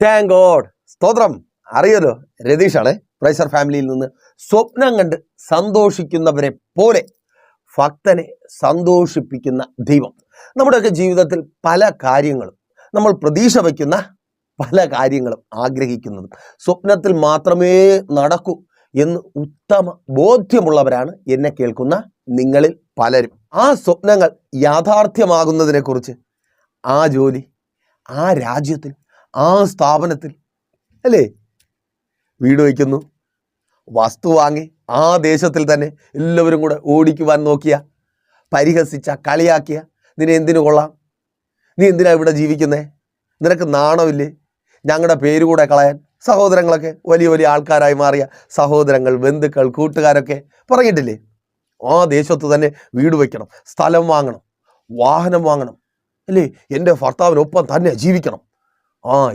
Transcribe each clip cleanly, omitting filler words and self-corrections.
Thank God. സ്തോത്രം. അറിയാലോ, രതീഷാണ് പ്രൈസർ ഫാമിലിയിൽ നിന്ന്. സ്വപ്നം കണ്ട് സന്തോഷിക്കുന്നവരെ പോലെ ഭക്തനെ സന്തോഷിപ്പിക്കുന്ന ദൈവം. നമ്മുടെയൊക്കെ ജീവിതത്തിൽ പല കാര്യങ്ങളും, നമ്മൾ പ്രതീക്ഷ വയ്ക്കുന്ന പല കാര്യങ്ങളും ആഗ്രഹിക്കുന്നതും സ്വപ്നത്തിൽ മാത്രമേ നടക്കൂ എന്ന് ഉത്തമ ബോധ്യമുള്ളവരാണ് എന്നെ കേൾക്കുന്ന നിങ്ങളിൽ പലരും. ആ സ്വപ്നങ്ങൾ യാഥാർത്ഥ്യമാകുന്നതിനെ കുറിച്ച് ആ ജോലി, ആ രാജ്യത്തിൽ, ആ സ്ഥാപനത്തിൽ അല്ലേ, വീട് വയ്ക്കുന്നു, വസ്തു വാങ്ങി ആ ദേശത്തിൽ തന്നെ എല്ലാവരും കൂടെ ഓടിക്കുവാൻ നോക്കിയ, പരിഹസിച്ച, കളിയാക്കിയ, നിന്നെ എന്തിനു കൊള്ളാം, നീ എന്തിനാ ഇവിടെ ജീവിക്കുന്നേ, നിനക്ക് നാണമില്ലേ, ഞങ്ങളുടെ പേര് കൂടെ കളയാൻ. സഹോദരങ്ങളൊക്കെ വലിയ വലിയ ആൾക്കാരായി മാറിയ സഹോദരങ്ങൾ, ബന്ധുക്കൾ, കൂട്ടുകാരൊക്കെ പറഞ്ഞിട്ടില്ലേ, ആ ദേശത്ത് തന്നെ വീട് വയ്ക്കണം, സ്ഥലം വാങ്ങണം, വാഹനം വാങ്ങണം അല്ലേ, എൻ്റെ ഭർത്താവിനൊപ്പം തന്നെ ജീവിക്കണം,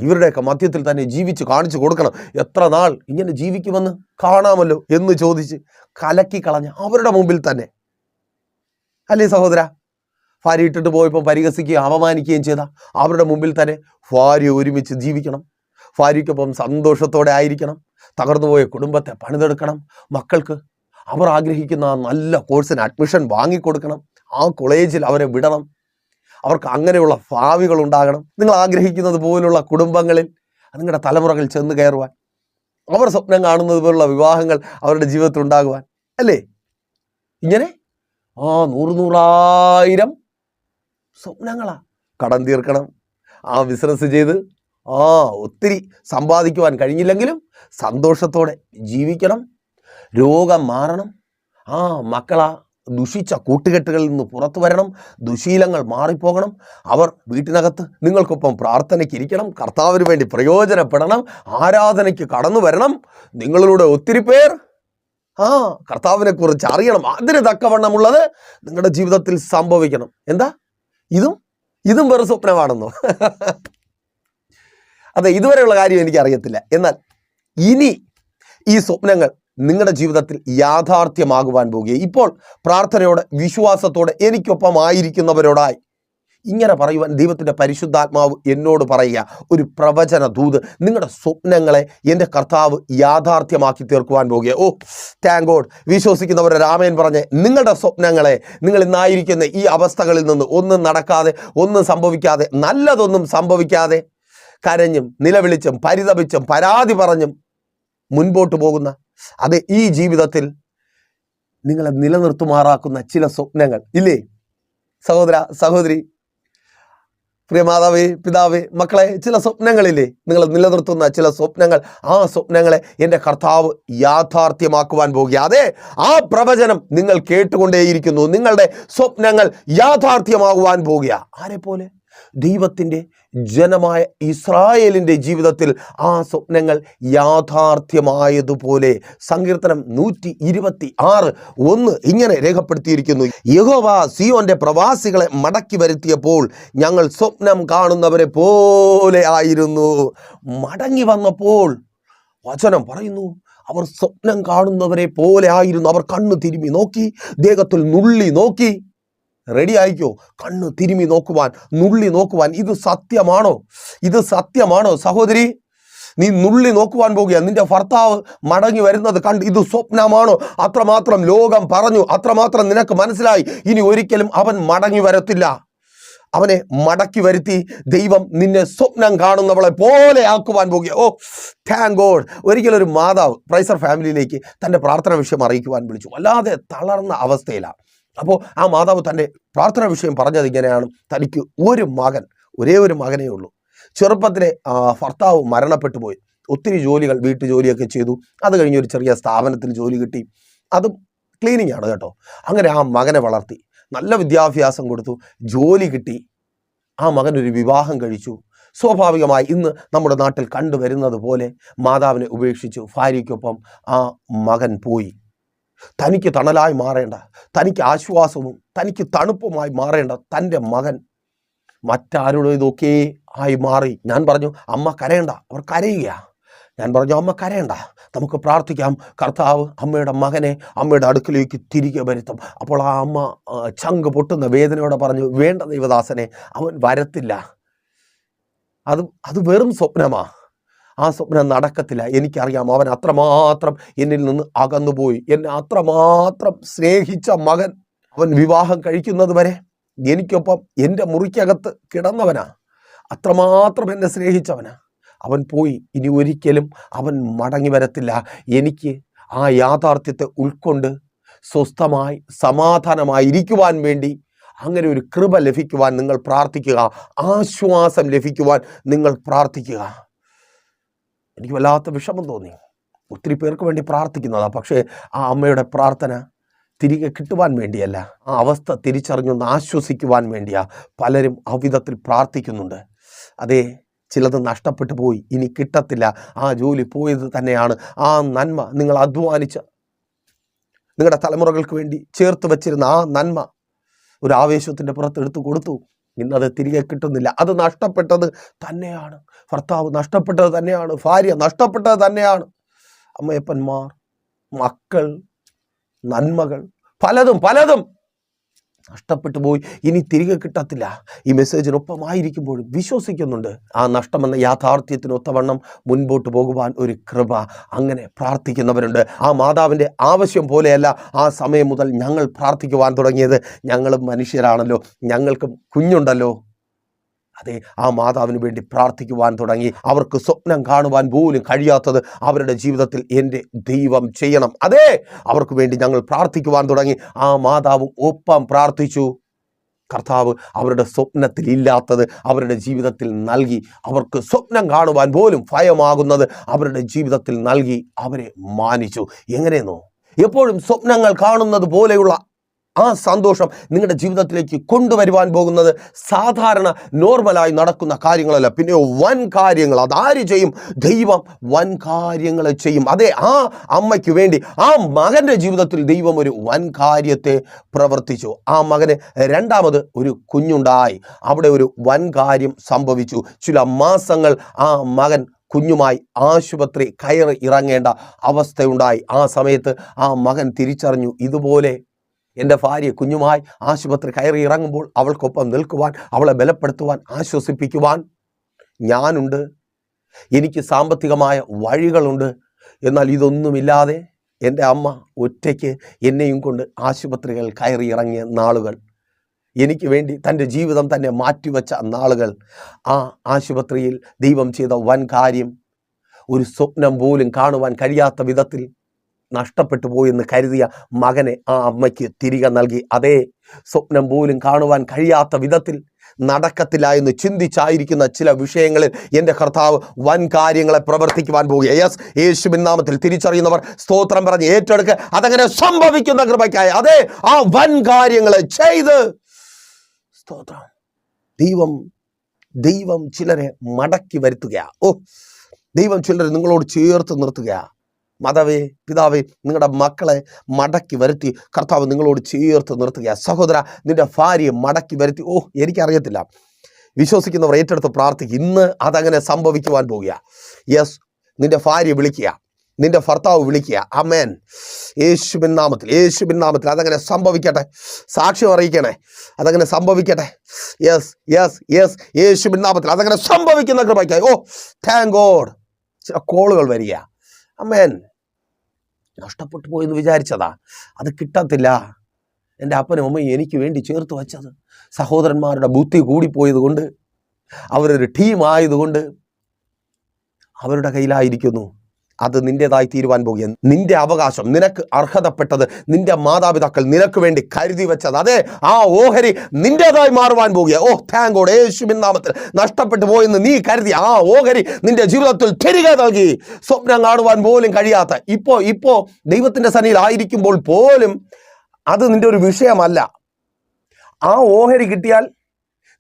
ഇവരുടെയൊക്കെ മധ്യത്തിൽ തന്നെ ജീവിച്ച് കാണിച്ചു കൊടുക്കണം, എത്ര നാൾ ഇങ്ങനെ ജീവിക്കുമെന്ന് കാണാമല്ലോ എന്ന് ചോദിച്ച് കലക്കി കളഞ്ഞ അവരുടെ മുമ്പിൽ തന്നെ അല്ലേ സഹോദര, ഭാര്യ ഇട്ടിട്ട് പോയപ്പോൾ പരിഹസിക്കുകയും അപമാനിക്കുകയും ചെയ്ത അവരുടെ മുമ്പിൽ തന്നെ ഭാര്യ ഒരുമിച്ച് ജീവിക്കണം, ഭാര്യയ്ക്കൊപ്പം സന്തോഷത്തോടെ ആയിരിക്കണം, തകർന്നുപോയ കുടുംബത്തെ പണിതെടുക്കണം, മക്കൾക്ക് അവർ ആഗ്രഹിക്കുന്ന ആ നല്ല കോഴ്സിന് അഡ്മിഷൻ വാങ്ങിക്കൊടുക്കണം, ആ കോളേജിൽ അവരെ വിടണം, അവർക്ക് അങ്ങനെയുള്ള ഭാവികൾ ഉണ്ടാകണം, നിങ്ങൾ ആഗ്രഹിക്കുന്നത് പോലുള്ള കുടുംബങ്ങളിൽ നിങ്ങളുടെ തലമുറകൾ ചെന്ന് കയറുവാൻ, അവർ സ്വപ്നം കാണുന്നത് പോലുള്ള വിവാഹങ്ങൾ അവരുടെ ജീവിതത്തിൽ ഉണ്ടാകുവാൻ അല്ലേ, ഇങ്ങനെ നൂറായിരം സ്വപ്നങ്ങളാ. കടം തീർക്കണം, ബിസിനസ് ചെയ്ത് ഒത്തിരി സമ്പാദിക്കുവാൻ കഴിഞ്ഞില്ലെങ്കിലും സന്തോഷത്തോടെ ജീവിക്കണം, രോഗം മാറണം, മക്കളാ ദുഷിച്ച കൂട്ടുകെട്ടുകളിൽ നിന്ന് പുറത്തു വരണം, ദുശീലങ്ങൾ മാറിപ്പോകണം, അവർ വീട്ടിനകത്ത് നിങ്ങൾക്കൊപ്പം പ്രാർത്ഥനയ്ക്ക് ഇരിക്കണം, കർത്താവിന് വേണ്ടി പ്രയോജനപ്പെടണം, ആരാധനയ്ക്ക് കടന്നു വരണം, നിങ്ങളിലൂടെ ഒത്തിരി പേർ കർത്താവിനെ കുറിച്ച് അറിയണം. അതിന് തക്കവണ്ണമുള്ളത് നിങ്ങളുടെ ജീവിതത്തിൽ സംഭവിക്കണം. എന്താ ഇതും വെറും സ്വപ്നമാണെന്നോ? അതെ, ഇതുവരെയുള്ള കാര്യം എനിക്ക് അറിയത്തില്ല. എന്നാൽ ഇനി ഈ സ്വപ്നങ്ങൾ നിങ്ങളുടെ ജീവിതത്തിൽ യാഥാർത്ഥ്യമാകുവാൻ പോകുകയും ഇപ്പോൾ പ്രാർത്ഥനയോടെ വിശ്വാസത്തോടെ എനിക്കൊപ്പം ആയിരിക്കുന്നവരോടായി ഇങ്ങനെ പറയുവാൻ ദൈവത്തിൻ്റെ പരിശുദ്ധാത്മാവ് എന്നോട് പറയുക, ഒരു പ്രവചന ദൂത്, നിങ്ങളുടെ സ്വപ്നങ്ങളെ എൻ്റെ കർത്താവ് യാഥാർത്ഥ്യമാക്കി തീർക്കുവാൻ പോകുക. Thank God. വിശ്വസിക്കുന്നവരെ രാമേൻ പറഞ്ഞ് നിങ്ങളുടെ സ്വപ്നങ്ങളെ, നിങ്ങൾ ഇന്നായിരിക്കുന്ന ഈ അവസ്ഥകളിൽ നിന്ന് ഒന്നും നടക്കാതെ, ഒന്നും സംഭവിക്കാതെ, നല്ലതൊന്നും സംഭവിക്കാതെ, കരഞ്ഞും നിലവിളിച്ചും പരിതപിച്ചും പരാതി പറഞ്ഞും മുൻപോട്ട് പോകുന്ന അതെ ഈ ജീവിതത്തിൽ നിങ്ങളെ നിലനിർത്തുമാറാക്കുന്ന ചില സ്വപ്നങ്ങൾ ഇല്ലേ സഹോദര, സഹോദരി, പ്രിയ മാതാവേ, പിതാവേ, മക്കളെ, ചില സ്വപ്നങ്ങളില്ലേ നിങ്ങളെ നിലനിർത്തുന്ന ചില സ്വപ്നങ്ങൾ, ആ സ്വപ്നങ്ങളെ എൻ്റെ കർത്താവ് യാഥാർത്ഥ്യമാക്കുവാൻ പോകുക. അതെ, ആ പ്രവചനം നിങ്ങൾ കേട്ടുകൊണ്ടേയിരിക്കുന്നു. നിങ്ങളുടെ സ്വപ്നങ്ങൾ യാഥാർത്ഥ്യമാകുവാൻ പോകുക. ആരെ പോലെ? ദൈവത്തിൻ്റെ ജനമായ ഇസ്രായേലിൻ്റെ ജീവിതത്തിൽ ആ സ്വപ്നങ്ങൾ യാഥാർത്ഥ്യമായതുപോലെ. സങ്കീർത്തനം 126:1 ഇങ്ങനെ രേഖപ്പെടുത്തിയിരിക്കുന്നു, യഹോവ സിയോന്റെ പ്രവാസികളെ മടക്കി വരുത്തിയപ്പോൾ ഞങ്ങൾ സ്വപ്നം കാണുന്നവരെ പോലെ ആയിരുന്നു. മടങ്ങി വന്നപ്പോൾ വചനം പറയുന്നു, അവർ സ്വപ്നം കാണുന്നവരെ പോലെ ആയിരുന്നു. അവർ കണ്ണു തിരുമ്മി നോക്കി, ദേഹത്തിൽ നുള്ളി നോക്കി. റെഡി ആയിക്കോ, കണ്ണ് തിരുമ്മി നോക്കുവാൻ, നുള്ളി നോക്കുവാൻ. ഇത് സത്യമാണോ? ഇത് സത്യമാണോ സഹോദരി? നീ നുള്ളി നോക്കുവാൻ പോകുക. നിന്റെ ഭർത്താവ് മടങ്ങി വരുന്നത് കണ്ട് ഇത് സ്വപ്നമാണോ? അത്രമാത്രം ലോകം പറഞ്ഞു, അത്രമാത്രം നിനക്ക് മനസ്സിലായി, ഇനി ഒരിക്കലും അവൻ മടങ്ങി വരത്തില്ല. അവനെ മടക്കി വരുത്തി ദൈവം നിന്നെ സ്വപ്നം കാണുന്നവളെ പോലെ ആക്കുവാൻ പോകുക. Thank God. ഒരിക്കലൊരു മാതാവ് പ്രൈസർ ഫാമിലിയിലേക്ക് തൻ്റെ പ്രാർത്ഥന വിഷയം അറിയിക്കുവാൻ വിളിച്ചു. വല്ലാതെ തളർന്ന അവസ്ഥയിലാണ്. അപ്പോൾ ആ മാതാവ് തൻ്റെ പ്രാർത്ഥന വിഷയം പറഞ്ഞത് ഇങ്ങനെയാണ്, തനിക്ക് ഒരേ ഒരു മകനേ ഉള്ളൂ. ചെറുപ്പത്തിലെ ഭർത്താവ് മരണപ്പെട്ടു പോയി. ഒത്തിരി ജോലികൾ, വീട്ടു ജോലിയൊക്കെ ചെയ്തു. അത് കഴിഞ്ഞ് ഒരു ചെറിയ സ്ഥാപനത്തിൽ ജോലി കിട്ടി. അതും ക്ലീനിങ് ആണ് കേട്ടോ. അങ്ങനെ ആ മകനെ വളർത്തി, നല്ല വിദ്യാഭ്യാസം കൊടുത്തു, ജോലി കിട്ടി. ആ മകനൊരു വിവാഹം കഴിച്ചു. സ്വാഭാവികമായി ഇന്ന് നമ്മുടെ നാട്ടിൽ കണ്ടുവരുന്നത് പോലെ മാതാവിനെ ഉപേക്ഷിച്ചു ഭാര്യയ്ക്കൊപ്പം ആ മകൻ പോയി. തനിക്ക് തണലായി മാറേണ്ട, തനിക്ക് ആശ്വാസവും തനിക്ക് തണുപ്പുമായി മാറേണ്ട തൻ്റെ മകൻ മറ്റാരുടേതൊക്കെ ആയി മാറി. ഞാൻ പറഞ്ഞു, അമ്മ കരയണ്ട. അവർ കരയുക. ഞാൻ പറഞ്ഞു, അമ്മ കരയണ്ട, നമുക്ക് പ്രാർത്ഥിക്കാം, കർത്താവ് അമ്മയുടെ മകനെ അമ്മയുടെ അടുക്കിലേക്ക് തിരികെ വരുത്തും. അപ്പോൾ ആ അമ്മ ചങ്ക് പൊട്ടുന്ന വേദനയോടെ പറഞ്ഞു, വേണ്ട ദൈവദാസനെ, അവൻ വരത്തില്ല, അത് വെറും സ്വപ്നമാ. ആ സ്വപ്നം നടക്കത്തില്ല. എനിക്കറിയാം, അവൻ അത്രമാത്രം എന്നിൽ നിന്ന് അകന്നുപോയി. എന്നെ അത്രമാത്രം സ്നേഹിച്ച മകൻ, അവൻ വിവാഹം കഴിക്കുന്നത് വരെ എനിക്കൊപ്പം എൻ്റെ മുറിക്കകത്ത് കിടന്നവനാ. അത്രമാത്രം എന്നെ സ്നേഹിച്ചവനാ. അവൻ പോയി. ഇനി ഒരിക്കലും അവൻ മടങ്ങി വരത്തില്ല. എനിക്ക് ആ യാഥാർത്ഥ്യത്തെ ഉൾക്കൊണ്ട് സ്വസ്ഥമായി സമാധാനമായി ഇരിക്കുവാൻ വേണ്ടി അങ്ങനെ ഒരു കൃപ ലഭിക്കുവാൻ നിങ്ങൾ പ്രാർത്ഥിക്കുക. ആശ്വാസം ലഭിക്കുവാൻ നിങ്ങൾ പ്രാർത്ഥിക്കുക. എനിക്ക് വല്ലാത്ത വിഷമം തോന്നി. ഒത്തിരി പേർക്ക് വേണ്ടി പ്രാർത്ഥിക്കുന്നതാണ്. പക്ഷേ ആ അമ്മയുടെ പ്രാർത്ഥന തിരികെ കിട്ടുവാൻ വേണ്ടിയല്ല, ആ അവസ്ഥ തിരിച്ചറിഞ്ഞൊന്ന് ആശ്വസിക്കുവാൻ വേണ്ടിയാ പലരും അവിധത്തിൽ പ്രാർത്ഥിക്കുന്നുണ്ട്. അതേ, ചിലത് നഷ്ടപ്പെട്ടു പോയി, ഇനി കിട്ടത്തില്ല. ആ ജോലി പോയത് തന്നെയാണ്. ആ നന്മ നിങ്ങൾ അധ്വാനിച്ച, നിങ്ങളുടെ തലമുറകൾക്ക് വേണ്ടി ചേർത്ത് വച്ചിരുന്ന ആ നന്മ ഒരു ആവേശത്തിൻ്റെ പുറത്ത് എടുത്തു കൊടുത്തു. ഇന്നത് തിരികെ കിട്ടുന്നില്ല. അത് നഷ്ടപ്പെട്ടത് തന്നെയാണ്. ഭർത്താവ് നഷ്ടപ്പെട്ടത് തന്നെയാണ്. ഭാര്യ നഷ്ടപ്പെട്ടത് തന്നെയാണ്. അമ്മയപ്പന്മാർ, മക്കൾ, നന്മകൾ പലതും നഷ്ടപ്പെട്ടു പോയി. ഇനി തിരികെ കിട്ടത്തില്ല. ഈ മെസ്സേജിനൊപ്പമായിരിക്കുമ്പോഴും വിശ്വസിക്കുന്നുണ്ട്, ആ നഷ്ടമെന്ന യാഥാർത്ഥ്യത്തിനൊത്തവണ്ണം മുൻപോട്ട് പോകുവാൻ ഒരു കൃപ. അങ്ങനെ പ്രാർത്ഥിക്കുന്നവരുണ്ട്. ആ മാതാവിൻ്റെ ആവശ്യം പോലെയല്ല ആ സമയം മുതൽ ഞങ്ങൾ പ്രാർത്ഥിക്കുവാൻ തുടങ്ങിയത്. ഞങ്ങളും മനുഷ്യരാണല്ലോ, ഞങ്ങൾക്കും കുഞ്ഞുണ്ടല്ലോ. അതെ, ആ മാതാവിന് വേണ്ടി പ്രാർത്ഥിക്കുവാൻ തുടങ്ങി. അവർക്ക് സ്വപ്നം കാണുവാൻ പോലും കഴിയാത്തത് അവരുടെ ജീവിതത്തിൽ എൻ്റെ ദൈവം ചെയ്യണം. അതെ, അവർക്ക് വേണ്ടി ഞങ്ങൾ പ്രാർത്ഥിക്കുവാൻ തുടങ്ങി. ആ മാതാവും ഒപ്പം പ്രാർത്ഥിച്ചു. കർത്താവ് അവരുടെ സ്വപ്നത്തിൽ ഇല്ലാത്തത് അവരുടെ ജീവിതത്തിൽ നൽകി. അവർക്ക് സ്വപ്നം കാണുവാൻ പോലും ഭയമാകുന്നത് അവരുടെ ജീവിതത്തിൽ നൽകി. അവരെ മാനിച്ചു. എങ്ങനെയെന്നോ, എപ്പോഴും സ്വപ്നങ്ങൾ കാണുന്നത് പോലെയുള്ള ആ സന്തോഷം നിങ്ങളുടെ ജീവിതത്തിലേക്ക് കൊണ്ടുവരുവാൻ പോകുന്നത് സാധാരണ നോർമലായി നടക്കുന്ന കാര്യങ്ങളല്ല, പിന്നെ വൻ കാര്യങ്ങൾ. അതാര് ചെയ്യും? ദൈവം വൻ കാര്യങ്ങൾ ചെയ്യും. അതെ, ആ അമ്മയ്ക്ക് വേണ്ടി ആ മകൻ്റെ ജീവിതത്തിൽ ദൈവം ഒരു വൻ കാര്യത്തെ പ്രവർത്തിച്ചു. ആ മകന് രണ്ടാമത് ഒരു കുഞ്ഞുണ്ടായി. അവിടെ ഒരു വൻ കാര്യം സംഭവിച്ചു. ചില മാസങ്ങൾ ആ മകൻ കുഞ്ഞുമായി ആശുപത്രി കയറി ഇറങ്ങേണ്ട അവസ്ഥയുണ്ടായി. ആ സമയത്ത് ആ മകൻ തിരിച്ചറിഞ്ഞു, ഇതുപോലെ എൻ്റെ ഭാര്യ കുഞ്ഞുമായി ആശുപത്രി കയറി ഇറങ്ങുമ്പോൾ അവൾക്കൊപ്പം നിൽക്കുവാൻ, അവളെ ബലപ്പെടുത്തുവാൻ, ആശ്വസിപ്പിക്കുവാൻ ഞാനുണ്ട്. എനിക്ക് സാമ്പത്തികമായ വഴികളുണ്ട്. എന്നാൽ ഇതൊന്നുമില്ലാതെ എൻ്റെ അമ്മ ഒറ്റയ്ക്ക് എന്നെയും കൊണ്ട് ആശുപത്രികൾ കയറി ഇറങ്ങിയ നാളുകൾ, എനിക്ക് വേണ്ടി തൻ്റെ ജീവിതം തന്നെ മാറ്റിവെച്ച നാളുകൾ, ആ ആശുപത്രിയിൽ ദൈവം ചെയ്ത വൻ കാര്യം ഒരു സ്വപ്നം പോലും കാണുവാൻ കഴിയാത്ത വിധത്തിൽ നഷ്ടപ്പെട്ടു പോയെന്ന് കരുതിയ മകനെ ആ അമ്മയ്ക്ക് തിരികെ നൽകി. അതേ, സ്വപ്നം പോലും കാണുവാൻ കഴിയാത്ത വിധത്തിൽ നടക്കത്തില്ല എന്ന് ചിന്തിച്ചായിരിക്കുന്ന ചില വിഷയങ്ങളിൽ എൻ്റെ കർത്താവ് വൻ കാര്യങ്ങളെ പ്രവർത്തിക്കുവാൻ പോകുക. യെസ്, യേശുവിൻ നാമത്തിൽ തിരിച്ചറിയുന്നവർ സ്തോത്രം പറഞ്ഞ് ഏറ്റെടുക്കുക. അതങ്ങനെ സംഭവിക്കുന്ന കൃപയ്ക്കായി അതേ ആ വൻ കാര്യങ്ങളെ ചെയ്ത് സ്തോത്രം. ദൈവം ചിലരെ മടക്കി വരുത്തുകയാ. ദൈവം ചിലരെ നിങ്ങളോട് ചേർത്ത് നിർത്തുകയാ. മാതാവേ, പിതാവേ, നിങ്ങളുടെ മക്കളെ മടക്കി വരുത്തി കർത്താവ് നിങ്ങളോട് ചേർത്ത് നിർത്തുക. സഹോദര, നിന്റെ ഭാര്യയെ മടക്കി വരുത്തി. എനിക്കറിയത്തില്ല. വിശ്വസിക്കുന്നവർ ഏറ്റെടുത്ത് പ്രാർത്ഥിക്കുക. ഇന്ന് അതങ്ങനെ സംഭവിക്കുവാൻ പോവുക. യെസ്, നിന്റെ ഭാര്യ വിളിക്കുക, നിന്റെ ഭർത്താവ് വിളിക്കുക. ആമേൻ. യേശുവിൻ നാമത്തിൽ അതങ്ങനെ സംഭവിക്കട്ടെ. സാക്ഷ്യം അറിയിക്കണേ, അതങ്ങനെ സംഭവിക്കട്ടെ. യെസ്, യേശുവിൻ നാമത്തിൽ അതങ്ങനെ സംഭവിക്കുന്ന കൃപയ്ക്കായി താങ്ക് ഗോഡ്. ചില കോളുകൾ വരിക. ആമേൻ. നഷ്ടപ്പെട്ടു പോയെന്ന് വിചാരിച്ചതാ, അത് കിട്ടത്തില്ല. എൻ്റെ അപ്പനും അമ്മയും എനിക്ക് വേണ്ടി ചേർത്ത് വച്ചത് സഹോദരന്മാരുടെ ബുദ്ധി കൂടിപ്പോയത് കൊണ്ട്, അവരൊരു ടീം ആയതുകൊണ്ട് അവരുടെ കയ്യിലായിരിക്കുന്നു. അത് നിൻ്റെതായി തീരുവാൻ പോകുക. നിന്റെ അവകാശം, നിനക്ക് അർഹതപ്പെട്ടത്, നിന്റെ മാതാപിതാക്കൾ നിനക്ക് വേണ്ടി കരുതി വെച്ചത്, അതെ ആ ഓഹരി നിന്റേതായി മാറുവാൻ പോകുക. Thank God. യേശുവിൻ നാമത്തിൽ നഷ്ടപ്പെട്ടു പോയെന്ന് നീ കരുതി ആ ഓഹരി നിന്റെ ജീവിതത്തിൽ തിരികെ നൽകി. സ്വപ്നം കാണുവാൻ പോലും കഴിയാത്ത ഇപ്പോ ദൈവത്തിൻ്റെ സന്നിധിയിൽ ആയിരിക്കുമ്പോൾ പോലും അത് നിന്റെ ഒരു വിഷയമല്ല. ആ ഓഹരി കിട്ടിയാൽ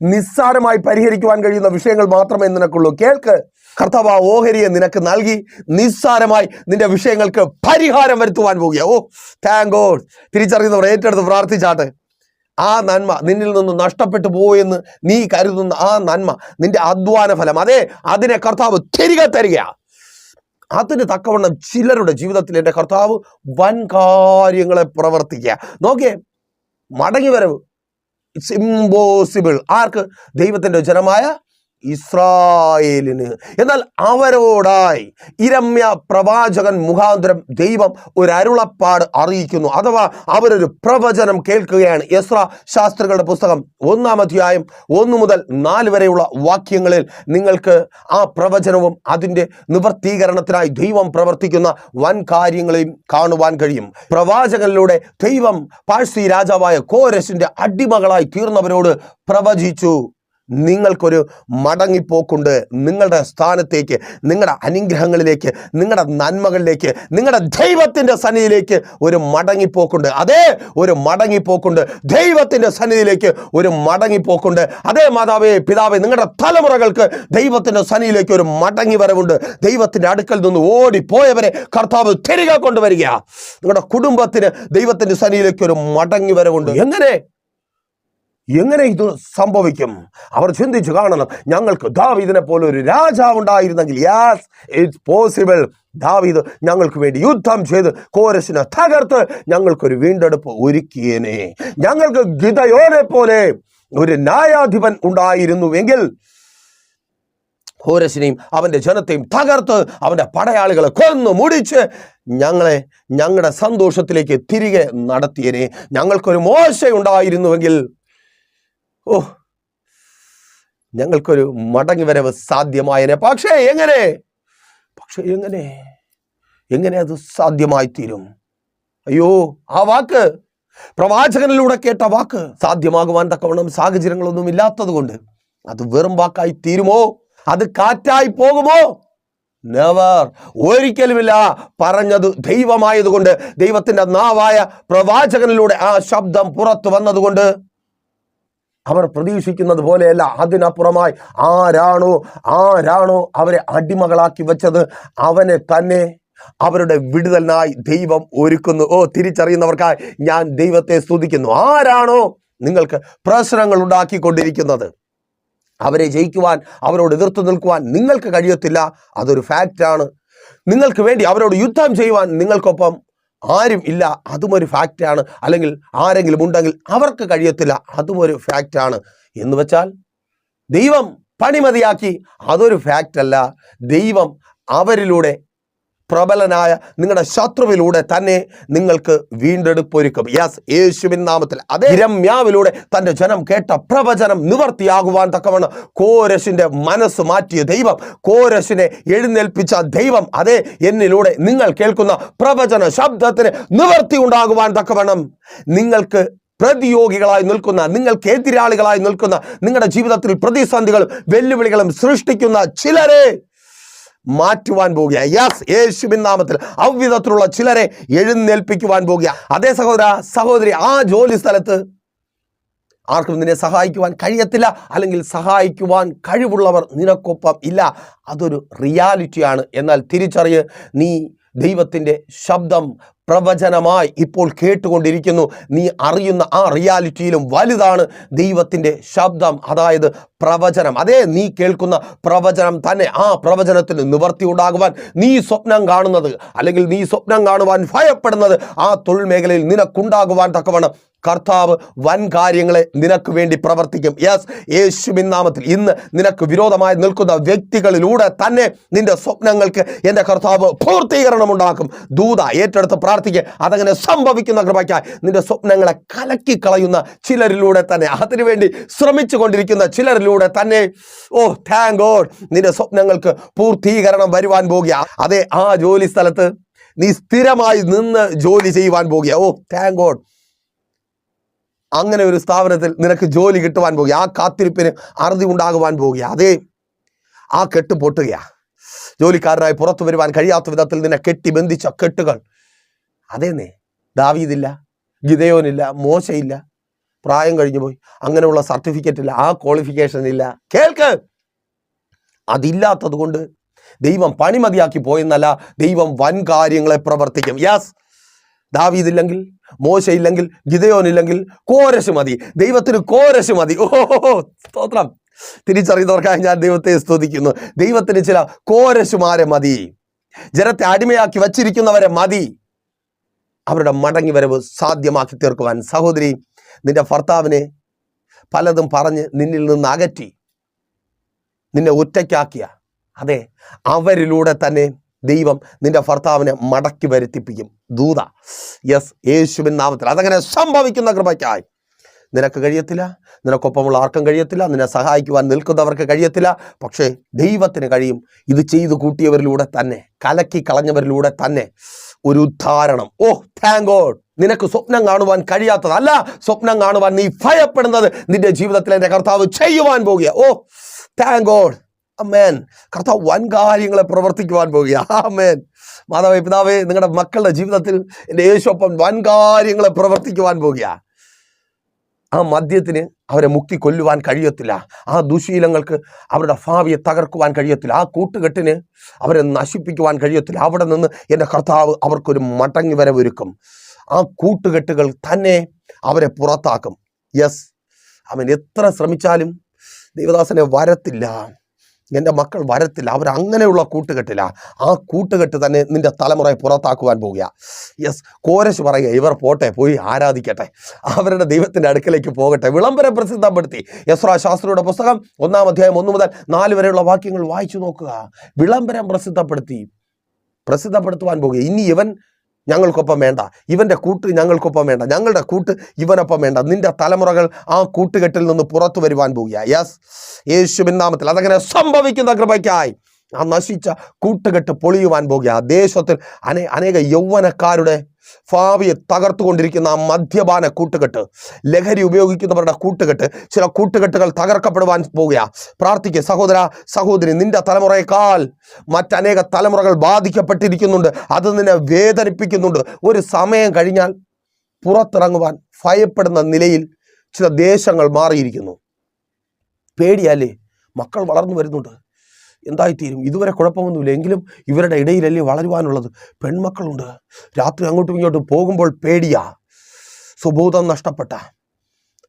നിസ്സാരമായി പരിഹരിക്കുവാൻ കഴിയുന്ന വിഷയങ്ങൾ മാത്രമേ നിനക്കുള്ളൂ. കേൾക്ക്, കർത്താവ് ആ ഓഹരിയെ നിനക്ക് നൽകി നിസ്സാരമായി നിന്റെ വിഷയങ്ങൾക്ക് പരിഹാരം വരുത്തുവാൻ പോവുക. Thank God. തിരിച്ചറിയുന്നവർ ഏറ്റെടുത്ത് പ്രാർത്ഥിച്ചാട്ടെ. ആ നന്മ നിന്നിൽ നിന്ന് നഷ്ടപ്പെട്ടു പോയെന്ന് നീ കരുതുന്ന ആ നന്മ, നിന്റെ അധ്വാന ഫലം, അതെ അതിനെ കർത്താവ് തിരികെ തരിക. അതിന് തക്കവണ്ണം ചിലരുടെ ജീവിതത്തിൽ എൻ്റെ കർത്താവ് വൻ കാര്യങ്ങളെ പ്രവർത്തിക്കുക. നോക്കിയേ, മടങ്ങി വരവ് ഇറ്റ്സ് ഇമ്പോസിബിൾ. ആർക്ക്? ദൈവത്തിൻ്റെ ജനമായ ഇസ്രായേലിന്. എന്നാൽ അവരോടായി ഇരമ്യ പ്രവാചകൻ മുഖാന്തരം ദൈവം ഒരു അരുളപ്പാട് അറിയിക്കുന്നു, അഥവാ അവരൊരു പ്രവചനം കേൾക്കുകയാണ്. എസ്രാ ശാസ്ത്രികളുടെ പുസ്തകം 1-ാം അധ്യായം 1 മുതൽ 4 വരെയുള്ള വാക്യങ്ങളിൽ നിങ്ങൾക്ക് ആ പ്രവചനവും അതിൻ്റെ നിവർത്തീകരണത്തിനായി ദൈവം പ്രവർത്തിക്കുന്ന വൻ കാര്യങ്ങളെയും കാണുവാൻ കഴിയും. പ്രവാചകനിലൂടെ ദൈവം പാഴ്സി രാജാവായ കോരശിന്റെ അടിമകളായി തീർന്നവരോട് പ്രവചിച്ചു, നിങ്ങൾക്കൊരു മടങ്ങിപ്പോക്കുണ്ട്. നിങ്ങളുടെ സ്ഥാനത്തേക്ക്, നിങ്ങളുടെ അനുഗ്രഹങ്ങളിലേക്ക്, നിങ്ങളുടെ നന്മകളിലേക്ക്, നിങ്ങളുടെ ദൈവത്തിൻ്റെ സന്നിധിയിലേക്ക് ഒരു മടങ്ങിപ്പോക്കുണ്ട്. അതേ, ഒരു മടങ്ങിപ്പോക്കുണ്ട്. ദൈവത്തിൻ്റെ സന്നിധിയിലേക്ക് ഒരു മടങ്ങിപ്പോക്കുണ്ട്. അതേ മാതാവേ, പിതാവേ, നിങ്ങളുടെ തലമുറകൾക്ക് ദൈവത്തിൻ്റെ സന്നിധിയിലേക്ക് ഒരു മടങ്ങി വരവുണ്ട്. ദൈവത്തിൻ്റെ അടുക്കൽ നിന്ന് ഓടിപ്പോയവരെ കർത്താവ് തിരികെ കൊണ്ടുവരിക. നിങ്ങളുടെ കുടുംബത്തിന് ദൈവത്തിൻ്റെ സന്നിധിയിലേക്ക് ഒരു മടങ്ങി വരവുണ്ട്. എങ്ങനെ ഇത് സംഭവിക്കും? അവർ ചിന്തിച്ചു കാണണം. ഞങ്ങൾക്ക് ദാവീദിനെ പോലെ ഒരു രാജാവ് ഉണ്ടായിരുന്നെങ്കിൽ. Yes, it's possible. ദാവീദ് ഞങ്ങൾക്ക് വേണ്ടി യുദ്ധം ചെയ്ത് കോരശിനെ തകർത്ത് ഞങ്ങൾക്കൊരു വീണ്ടെടുപ്പ് ഒരുക്കിയേനെ. ഞങ്ങൾക്ക് ഗിദയോനെ പോലെ ഒരു ന്യായാധിപൻ ഉണ്ടായിരുന്നുവെങ്കിൽ കോരശിനെയും അവൻ്റെ ജനത്തെയും തകർത്ത് അവൻ്റെ പടയാളികളെ കൊന്നു മുടിച്ച് ഞങ്ങളെ ഞങ്ങളുടെ സന്തോഷത്തിലേക്ക് തിരികെ നടത്തിയേനെ. ഞങ്ങൾക്കൊരു മോശ ഉണ്ടായിരുന്നുവെങ്കിൽ ഞങ്ങൾക്കൊരു മടങ്ങി വരവ് സാധ്യമായനെ. പക്ഷേ എങ്ങനെ അത് സാധ്യമായി തീരും? അയ്യോ, ആ വാക്ക്, പ്രവാചകനിലൂടെ കേട്ട വാക്ക് സാധ്യമാകുവാൻ തക്കവണ്ണം സാഹചര്യങ്ങളൊന്നും ഇല്ലാത്തത് കൊണ്ട് അത് വെറും വാക്കായി തീരുമോ? അത് കാറ്റായി പോകുമോ? നെവർ, ഒരിക്കലുമില്ല. പറഞ്ഞത് ദൈവമായതുകൊണ്ട്, ദൈവത്തിൻ്റെ നാവായ പ്രവാചകനിലൂടെ ആ ശബ്ദം പുറത്തു വന്നതുകൊണ്ട് അവർ പ്രതീക്ഷിക്കുന്നത് പോലെയല്ല. അതിനപ്പുറമായി ആരാണോ അവരെ അടിമകളാക്കി വെച്ചത്, അവനെ തന്നെ അവരുടെ വിടുതലിനായി ദൈവം ഒരുക്കുന്നു. തിരിച്ചറിയുന്നവർക്കായി ഞാൻ ദൈവത്തെ സ്തുതിക്കുന്നു. ആരാണോ നിങ്ങൾക്ക് പ്രശ്നങ്ങൾ ഉണ്ടാക്കിക്കൊണ്ടിരിക്കുന്നത്, അവരെ ജയിക്കുവാൻ, അവരോട് എതിർത്ത് നിൽക്കുവാൻ നിങ്ങൾക്ക് കഴിയത്തില്ല. അതൊരു ഫാക്റ്റാണ്. നിങ്ങൾക്ക് വേണ്ടി അവരോട് യുദ്ധം ചെയ്യുവാൻ നിങ്ങൾക്കൊപ്പം ആരും ഇല്ല, അതും ഒരു ഫാക്റ്റാണ്. അല്ലെങ്കിൽ ആരെങ്കിലും ഉണ്ടെങ്കിൽ അവർക്ക് കഴിയത്തില്ല, അതും ഒരു ഫാക്റ്റാണ്. എന്ന് വെച്ചാൽ ദൈവം പണിമതിയാക്കി, അതൊരു ഫാക്റ്റല്ല. ദൈവം അവരിലൂടെ, പ്രബലനായ നിങ്ങളുടെ ശത്രുവിലൂടെ തന്നെ നിങ്ങൾക്ക് വീണ്ടെടുപ്പൊരുക്കും. യെസ്, യേശുവിൻ നാമത്തിൽ. അതേ ഇരമ്യാവിലൂടെ തൻ്റെ ജനം കേട്ട പ്രവചനം നിവർത്തിയാകുവാൻ തക്കവണ്ണം കോരശിന്റെ മനസ്സ് മാറ്റിയ ദൈവം, കോരശിനെ എഴുന്നേൽപ്പിച്ച ദൈവം, അതേ എന്നിലൂടെ നിങ്ങൾ കേൾക്കുന്ന പ്രവചന ശബ്ദത്തിന് നിവർത്തി ഉണ്ടാകുവാൻ തക്കവണ്ണം നിങ്ങൾക്ക് പ്രതിയോഗികളായി നിൽക്കുന്ന, നിങ്ങൾക്ക് എതിരാളികളായി നിൽക്കുന്ന, നിങ്ങളുടെ ജീവിതത്തിൽ പ്രതിസന്ധികളും വെല്ലുവിളികളും സൃഷ്ടിക്കുന്ന ചിലരെ മാറ്റുവാൻ പോകുക. യെസ്, യേശുവിൻ നാമത്തിൽ അவ்விധത്തിലുള്ള ചിലരെ എഴുന്നേൽപ്പിക്കുവാൻ പോകുക. അതേ സഹോദരി, ആ ജോലി സ്ഥലത്ത് ആർക്കും നിന്നെ സഹായിക്കുവാൻ കഴിയത്തില്ല, അല്ലെങ്കിൽ സഹായിക്കുവാൻ കഴിവുള്ളവർ നിനക്കൊപ്പം ഇല്ല. അതൊരു റിയാലിറ്റിയാണ്. എന്നാൽ തിരിച്ചറിയ്, നീ ദൈവത്തിൻ്റെ ശബ്ദം പ്രവചനമായി ഇപ്പോൾ കേട്ടുകൊണ്ടിരിക്കുന്നു. നീ അറിയുന്ന ആ റിയാലിറ്റിയിലും വലുതാണ് ദൈവത്തിൻ്റെ ശബ്ദം, അതായത് പ്രവചനം. അതേ, നീ കേൾക്കുന്ന പ്രവചനം തന്നെ, ആ പ്രവചനത്തിന് നിവർത്തി ഉണ്ടാകുവാൻ നീ സ്വപ്നം കാണുന്നത്, അല്ലെങ്കിൽ നീ സ്വപ്നം കാണുവാൻ ഭയപ്പെടുന്നത്, ആ തൊഴിൽ മേഖലയിൽ നിനക്കുണ്ടാകുവാൻ തക്കവണ്ണം കർത്താവ് വൻ കാര്യങ്ങളെ നിനക്ക് വേണ്ടി പ്രവർത്തിക്കും. യെസ്, യേശുവിൻ നാമത്തിൽ. ഇന്ന് നിനക്ക് വിരോധമായി നിൽക്കുന്ന വ്യക്തികളിലൂടെ തന്നെ നിന്റെ സ്വപ്നങ്ങൾക്ക് എൻ്റെ കർത്താവ് പൂർത്തീകരണം ഉണ്ടാക്കും. ദൂത ഏറ്റെടുത്ത് പ്രാർത്ഥിക്കുക. അതങ്ങനെ സംഭവിക്കുന്ന കൃപയ്ക്കായി നിന്റെ സ്വപ്നങ്ങളെ കലക്കിക്കളയുന്ന ചിലരിലൂടെ തന്നെ, അതിനുവേണ്ടി ശ്രമിച്ചു കൊണ്ടിരിക്കുന്ന ചിലരിലൂടെ തന്നെ, താങ്ക് ഗോഡ്, നിന്റെ സ്വപ്നങ്ങൾക്ക് പൂർത്തീകരണം വരുവാൻ പോകുക. അതേ, ആ ജോലി സ്ഥലത്ത് നീ സ്ഥിരമായി നിന്ന് ജോലി ചെയ്യുവാൻ പോകുക. താങ്ക് ഗോഡ്, അങ്ങനെ ഒരു സ്ഥാപനത്തിൽ നിനക്ക് ജോലി കിട്ടുവാൻ പോകുക. ആ കാത്തിരിപ്പിന് അറുതി ഉണ്ടാകുവാൻ പോകുക. അതേ, ആ കെട്ട് പൊട്ടുക. ജോലിക്കാരനായി പുറത്തു വരുവാൻ കഴിയാത്ത വിധത്തിൽ നിന്നെ കെട്ടി ബന്ധിച്ച കെട്ടുകൾ. അതേന്നേ, ദാവീദില്ല, ഗിദെയോനില്ല, മോശയില്ല, പ്രായം കഴിഞ്ഞു പോയി, അങ്ങനെയുള്ള സർട്ടിഫിക്കറ്റ് ഇല്ല, ആ ക്വാളിഫിക്കേഷൻ ഇല്ല. കേൾക്ക്, അതില്ലാത്തത് കൊണ്ട് ദൈവം പണിമതിയാക്കി പോയെന്നല്ല, ദൈവം വൻ കാര്യങ്ങളെ പ്രവർത്തിക്കും. യെസ്, ദാവീദില്ലെങ്കിൽ, മോശയില്ലെങ്കിൽ, ഗിദെയോനില്ലെങ്കിൽ കോരശ് മതി. ദൈവത്തിന് കോരശ് മതി. സ്തോത്രം. തിരിച്ചറിയുന്നവർക്കായി ഞാൻ ദൈവത്തെ സ്തുതിക്കുന്നു. ദൈവത്തിന് ചില കോരശുമാരെ മതി. ജനത്തെ അടിമയാക്കി വച്ചിരിക്കുന്നവരെ മതി അവരുടെ മടങ്ങി വരവ് സാധ്യമാക്കി തീർക്കുവാൻ. സഹോദരി, നിന്റെ ഭർത്താവിനെ പലതും പറഞ്ഞ് നിന്നിൽ നിന്ന് അകറ്റി നിന്നെ ഒറ്റയ്ക്കാക്കിയ അതെ അവരിലൂടെ തന്നെ ദൈവം നിന്റെ ഭർത്താവിനെ മടക്കി വരുത്തിപ്പിക്കും. ദൂത യെസ്, യേശുവിൻ നാമത്തിൽ അതങ്ങനെ സംഭവിക്കുന്ന കൃപയ്ക്കായി. നിനക്ക് കഴിയത്തില്ല, നിനക്കൊപ്പമുള്ള ആർക്കും കഴിയത്തില്ല, നിന്നെ സഹായിക്കുവാൻ നിൽക്കുന്നവർക്ക് കഴിയത്തില്ല. പക്ഷേ ദൈവത്തിന് കഴിയും. ഇത് ചെയ്തു കൂട്ടിയവരിലൂടെ തന്നെ, കലക്കി കളഞ്ഞവരിലൂടെ തന്നെ ഒരു ഉദ്ധാരണം. ഓ താങ്ക് ഗോഡ്. നിനക്ക് സ്വപ്നം കാണുവാൻ കഴിയാത്തതല്ല, സ്വപ്നം കാണുവാൻ നീ ഭയപ്പെടുന്നത് നിന്റെ ജീവിതത്തിൽ എൻ്റെ കർത്താവ് ചെയ്യുവാൻ പോകുക. ഓ താങ്ക് ഗോഡ്. ആമേൻ. കർത്താവ് വൻ കാര്യങ്ങളെ പ്രവർത്തിക്കുവാൻ പോകുക. ആമേൻ. മാതാവേ, പിതാവേ, നിങ്ങളുടെ മക്കളുടെ ജീവിതത്തിൽ എൻ്റെ യേശുവൊപ്പം വൻ കാര്യങ്ങളെ പ്രവർത്തിക്കുവാൻ പോകുക. ആ മദ്യത്തിന് അവരെ മുക്കി കൊല്ലുവാൻ കഴിയത്തില്ല. ആ ദുശീലങ്ങൾക്ക് അവരുടെ ഭാവിയെ തകർക്കുവാൻ കഴിയത്തില്ല. ആ കൂട്ടുകെട്ടിന് അവരെ നശിപ്പിക്കുവാൻ കഴിയത്തില്ല. അവിടെ നിന്ന് എൻ്റെ കർത്താവ് അവർക്കൊരു മടങ്ങി വരവൊരുക്കും. ആ കൂട്ടുകെട്ടുകൾ തന്നെ അവരെ പുറത്താക്കും. യെസ്, അവൻ എത്ര ശ്രമിച്ചാലും ദൈവദാസനെ വരത്തില്ല, എൻ്റെ മക്കൾ വരത്തില്ല. അവരങ്ങനെയുള്ള കൂട്ടുകെട്ടില്ല. ആ കൂട്ടുകെട്ട് തന്നെ നിന്റെ തലമുറയെ പുറത്താക്കുവാൻ പോവുക. യെസ്, കോരശ് പറയുക, ഇവർ പോട്ടെ, പോയി ആരാധിക്കട്ടെ, അവരുടെ ദൈവത്തിൻ്റെ അടുക്കലേക്ക് പോകട്ടെ. വിളംബരം പ്രസിദ്ധപ്പെടുത്തി. എസ്രാ ശാസ്ത്രിയുടെ പുസ്തകം 1-ാം അധ്യായം 1 മുതൽ 4 വരെയുള്ള വാക്യങ്ങൾ വായിച്ചു നോക്കുക. വിളംബരം പ്രസിദ്ധപ്പെടുത്തുവാൻ പോവുക. ഇനി ഇവൻ ഞങ്ങൾക്കൊപ്പം വേണ്ട, ഇവൻ്റെ കൂട്ട് ഞങ്ങൾക്കൊപ്പം വേണ്ട, ഞങ്ങളുടെ കൂട്ട് ഇവനൊപ്പം വേണ്ട. നിന്റെ തലമുറകൾ ആ കൂട്ടുകെട്ടിൽ നിന്ന് പുറത്തു വരുവാൻ പോവുക. യെസ്, യേശുവിൻ നാമത്തിൽ അതങ്ങനെ സംഭവിക്കുന്ന കൃപയ്ക്കായി. ആ നശിച്ച കൂട്ടുകെട്ട് പൊളിയുവാൻ പോകുക. ദേശത്തിൽ അനേക യൗവനക്കാരുടെ ഭാവിയെ തകർത്തുകൊണ്ടിരിക്കുന്ന ആ മദ്യപാന കൂട്ടുകെട്ട്, ലഹരി ഉപയോഗിക്കുന്നവരുടെ കൂട്ടുകെട്ട്, ചില കൂട്ടുകെട്ടുകൾ തകർക്കപ്പെടുവാൻ പോവുക. പ്രാർത്ഥിക്കുക സഹോദര സഹോദരി. നിന്റെ തലമുറയേക്കാൾ മറ്റനേക തലമുറകൾ ബാധിക്കപ്പെട്ടിരിക്കുന്നുണ്ട്. അത് നിന്നെ വേദനിപ്പിക്കുന്നുണ്ട്. ഒരു സമയം കഴിഞ്ഞാൽ പുറത്തിറങ്ങുവാൻ ഭയപ്പെടുന്ന നിലയിൽ ചില ദേശങ്ങൾ മാറിയിരിക്കുന്നു. പേടിയല്ലേ? മക്കൾ വളർന്നു വരുന്നുണ്ട്, എന്തായിത്തീരും? ഇതുവരെ കുഴപ്പമൊന്നുമില്ല, എങ്കിലും ഇവരുടെ ഇടയിലല്ലേ വളരുവാനുള്ളത്. പെൺമക്കളുണ്ട്, രാത്രി അങ്ങോട്ടും ഇങ്ങോട്ടും പോകുമ്പോൾ പേടിയാ. സുബോധം നഷ്ടപ്പെട്ട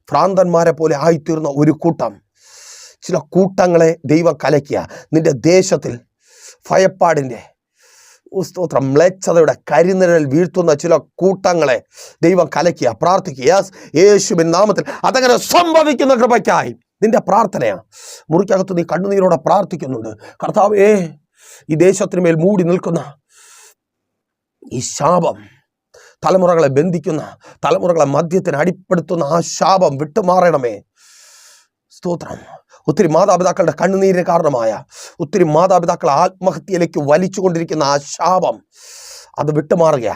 ഭ്രാന്തന്മാരെ പോലെ ആയിത്തീർന്ന ഒരു കൂട്ടം, ചില കൂട്ടങ്ങളെ ദൈവം കലക്കിയ നിന്റെ ദേശത്തിൽ ഭയപ്പാടിൻ്റെ സ്തോത്രം മ്ലേച്ഛതയുടെ കരിനിഴൽ വീഴ്ത്തുന്ന ചില കൂട്ടങ്ങളെ ദൈവം കലക്കിയ. പ്രാർത്ഥിക്കുക യേശുവിൻ നാമത്തിൽ അതങ്ങനെ സംഭവിക്കുന്ന കൃപയ്ക്കായി. നിന്റെ പ്രാർത്ഥനയാണ്. മുറിക്കകത്ത് നീ കണ്ണുനീരോടെ പ്രാർത്ഥിക്കുന്നുണ്ട്. കർത്താവേ, ഈ ദേശത്തിന് മേൽ മൂടി നിൽക്കുന്ന ഈ ശാപം, തലമുറകളെ ബന്ധിക്കുന്ന, തലമുറകളെ മദ്യത്തിന് അടിപ്പെടുത്തുന്ന ആ ശാപം വിട്ടുമാറണമേ. സ്തോത്രം. ഒത്തിരി മാതാപിതാക്കളുടെ കണ്ണുനീരിന് കാരണമായ, ഒത്തിരി മാതാപിതാക്കളെ ആത്മഹത്യയിലേക്ക് വലിച്ചുകൊണ്ടിരിക്കുന്ന ആ ശാപം അത് വിട്ടുമാറുക.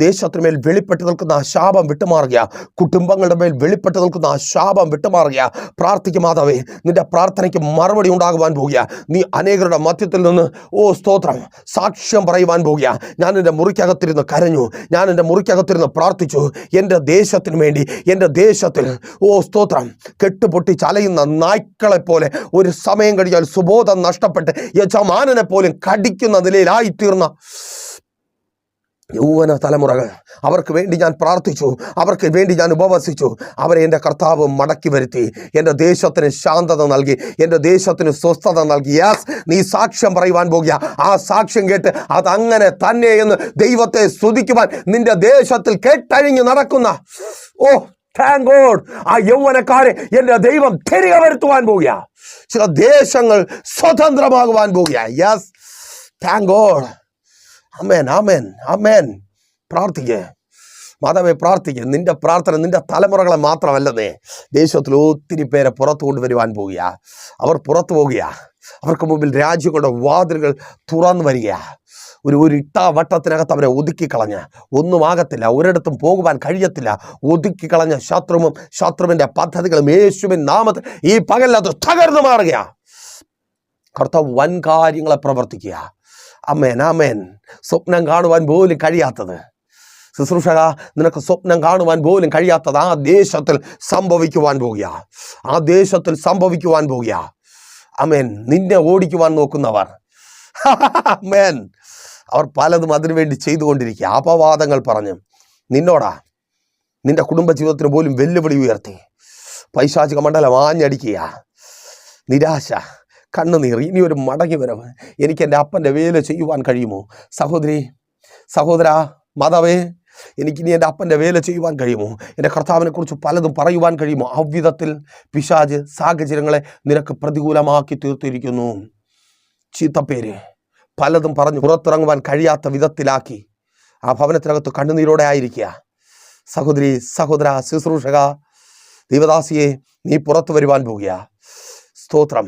ദേശത്തിന് മേൽ വെളിപ്പെട്ട് നിൽക്കുന്ന ആ ശാപം വിട്ടുമാറുക. കുടുംബങ്ങളുടെ മേൽ വെളിപ്പെട്ട് നിൽക്കുന്ന ആ ശാപം വിട്ടുമാറുക. പ്രാർത്ഥിക്കും മാതാവേ, നിന്റെ പ്രാർത്ഥനയ്ക്ക് മറുപടി ഉണ്ടാകുവാൻ പോകുക. നീ അനേകരുടെ മധ്യത്തിൽ നിന്ന് സ്തോത്രം സാക്ഷ്യം പറയുവാൻ പോകുക. ഞാൻ എൻ്റെ മുറിക്കകത്തിരുന്ന് കരഞ്ഞു, ഞാൻ എൻ്റെ മുറിക്കകത്തിരുന്ന് പ്രാർത്ഥിച്ചു. എൻ്റെ ദേശത്തിന് വേണ്ടി, എൻ്റെ ദേശത്തിൽ സ്തോത്രം കെട്ടുപൊട്ടി ചലയുന്ന നായ്ക്കളെ പോലെ ഒരു സമയം കഴിഞ്ഞാൽ സുബോധം നഷ്ടപ്പെട്ട് യജമാനനെ പോലും കടിക്കുന്ന നിലയിലായിത്തീർന്ന യൗവന തലമുറകൾ, അവർക്ക് വേണ്ടി ഞാൻ പ്രാർത്ഥിച്ചു, അവർക്ക് വേണ്ടി ഞാൻ ഉപവസിച്ചു. അവരെ എൻ്റെ കർത്താവ് മടക്കി വരുത്തി. എൻ്റെ ദേശത്തിന് ശാന്തത നൽകി, എൻ്റെ ദേശത്തിന് സ്വസ്ഥത നൽകി. യെസ്, നീ സാക്ഷ്യം പറയുവാൻ പോകുക. ആ സാക്ഷ്യം കേട്ട് അതങ്ങനെ തന്നെ എന്ന് ദൈവത്തെ സ്തുതിക്കുവാൻ നിന്റെ ദേശത്തിൽ കേട്ടഴിഞ്ഞ് നടക്കുന്ന താങ്ക് ഗോഡ്, ആ യൗവനക്കാരെ എൻ്റെ ദൈവം തിരികെ വരുത്തുവാൻ പോകുക. ചില ദേശങ്ങൾ സ്വതന്ത്രമാകുവാൻ പോകുക. Yes, thank God. ആമേൻ, ആമേൻ, ആമേൻ. പ്രാർത്ഥിക്കേ മാതാവേ, പ്രാർത്ഥിക്കുക. നിന്റെ പ്രാർത്ഥന നിന്റെ തലമുറകളെ മാത്രമല്ലെന്നേ, ദേശത്തിൽ ഒത്തിരി പേരെ പുറത്തു കൊണ്ടുവരുവാൻ പോവുക. അവർ പുറത്തു പോകുക. അവർക്ക് മുമ്പിൽ രാജ്യങ്ങളുടെ വാതിലുകൾ തുറന്നു വരിക. ഒരു ഇട്ടാവട്ടത്തിനകത്ത് അവരെ ഒതുക്കിക്കളഞ്ഞ് ഒന്നും ആകത്തില്ല, ഒരിടത്തും പോകുവാൻ കഴിയത്തില്ല. ഒതുക്കിക്കളഞ്ഞ ശത്രുവിൻ്റെ പദ്ധതികളും യേശുവിൻ നാമത്തിൽ ഈ പകലത് തകർന്നു മാറുക. കർത്താവ് വൻ കാര്യങ്ങളെ പ്രവർത്തിക്കുക. ആമേൻ, ആമേൻ. സ്വപ്നം കാണുവാൻ പോലും കഴിയാത്തത്, ശുശ്രൂഷക, നിനക്ക് സ്വപ്നം കാണുവാൻ പോലും കഴിയാത്തത് ആ ദേശത്തിൽ സംഭവിക്കുവാൻ പോകുക. ആ ദേശത്തിൽ സംഭവിക്കുവാൻ പോകുക. ആമേൻ. നിന്നെ ഓടിക്കുവാൻ നോക്കുന്നവർ, ആമേൻ, അവർ പലതും അതിനുവേണ്ടി ചെയ്തുകൊണ്ടിരിക്കുക. അപവാദങ്ങൾ പറഞ്ഞ് നിന്നോടാ, നിന്റെ കുടുംബജീവിതത്തിന് പോലും വെല്ലുവിളി ഉയർത്തി പൈശാചിക മണ്ഡലം ആഞ്ഞടിക്കുക. നിരാശ, കണ്ണുനീർ, ഇനിയൊരു മടങ്ങി വരവ്. എനിക്ക് എൻ്റെ അപ്പൻ്റെ വേല ചെയ്യുവാൻ കഴിയുമോ? സഹോദരി, സഹോദര, മാതാവേ, എനിക്കിനി എൻ്റെ അപ്പൻ്റെ വേല ചെയ്യുവാൻ കഴിയുമോ? എൻ്റെ കർത്താവിനെക്കുറിച്ച് പലതും പറയുവാൻ കഴിയുമോ? അவ்விധത്തിൽ പിശാച് സാഹചര്യങ്ങളെ നിനക്ക് പ്രതികൂലമാക്കി തീർത്തിരിക്കുന്നു. ചീത്തപ്പേര് പലതും പറഞ്ഞ് പുറത്തിറങ്ങുവാൻ കഴിയാത്ത വിധത്തിലാക്കി ആ ഭവനത്തിനകത്ത് കണ്ണുനീരോടെ ആയിരിക്കുക. സഹോദരി, സഹോദര, ശുശ്രൂഷക, ദൈവദാസിയെ, നീ പുറത്തു വരുവാൻ പോകുക. സ്തോത്രം.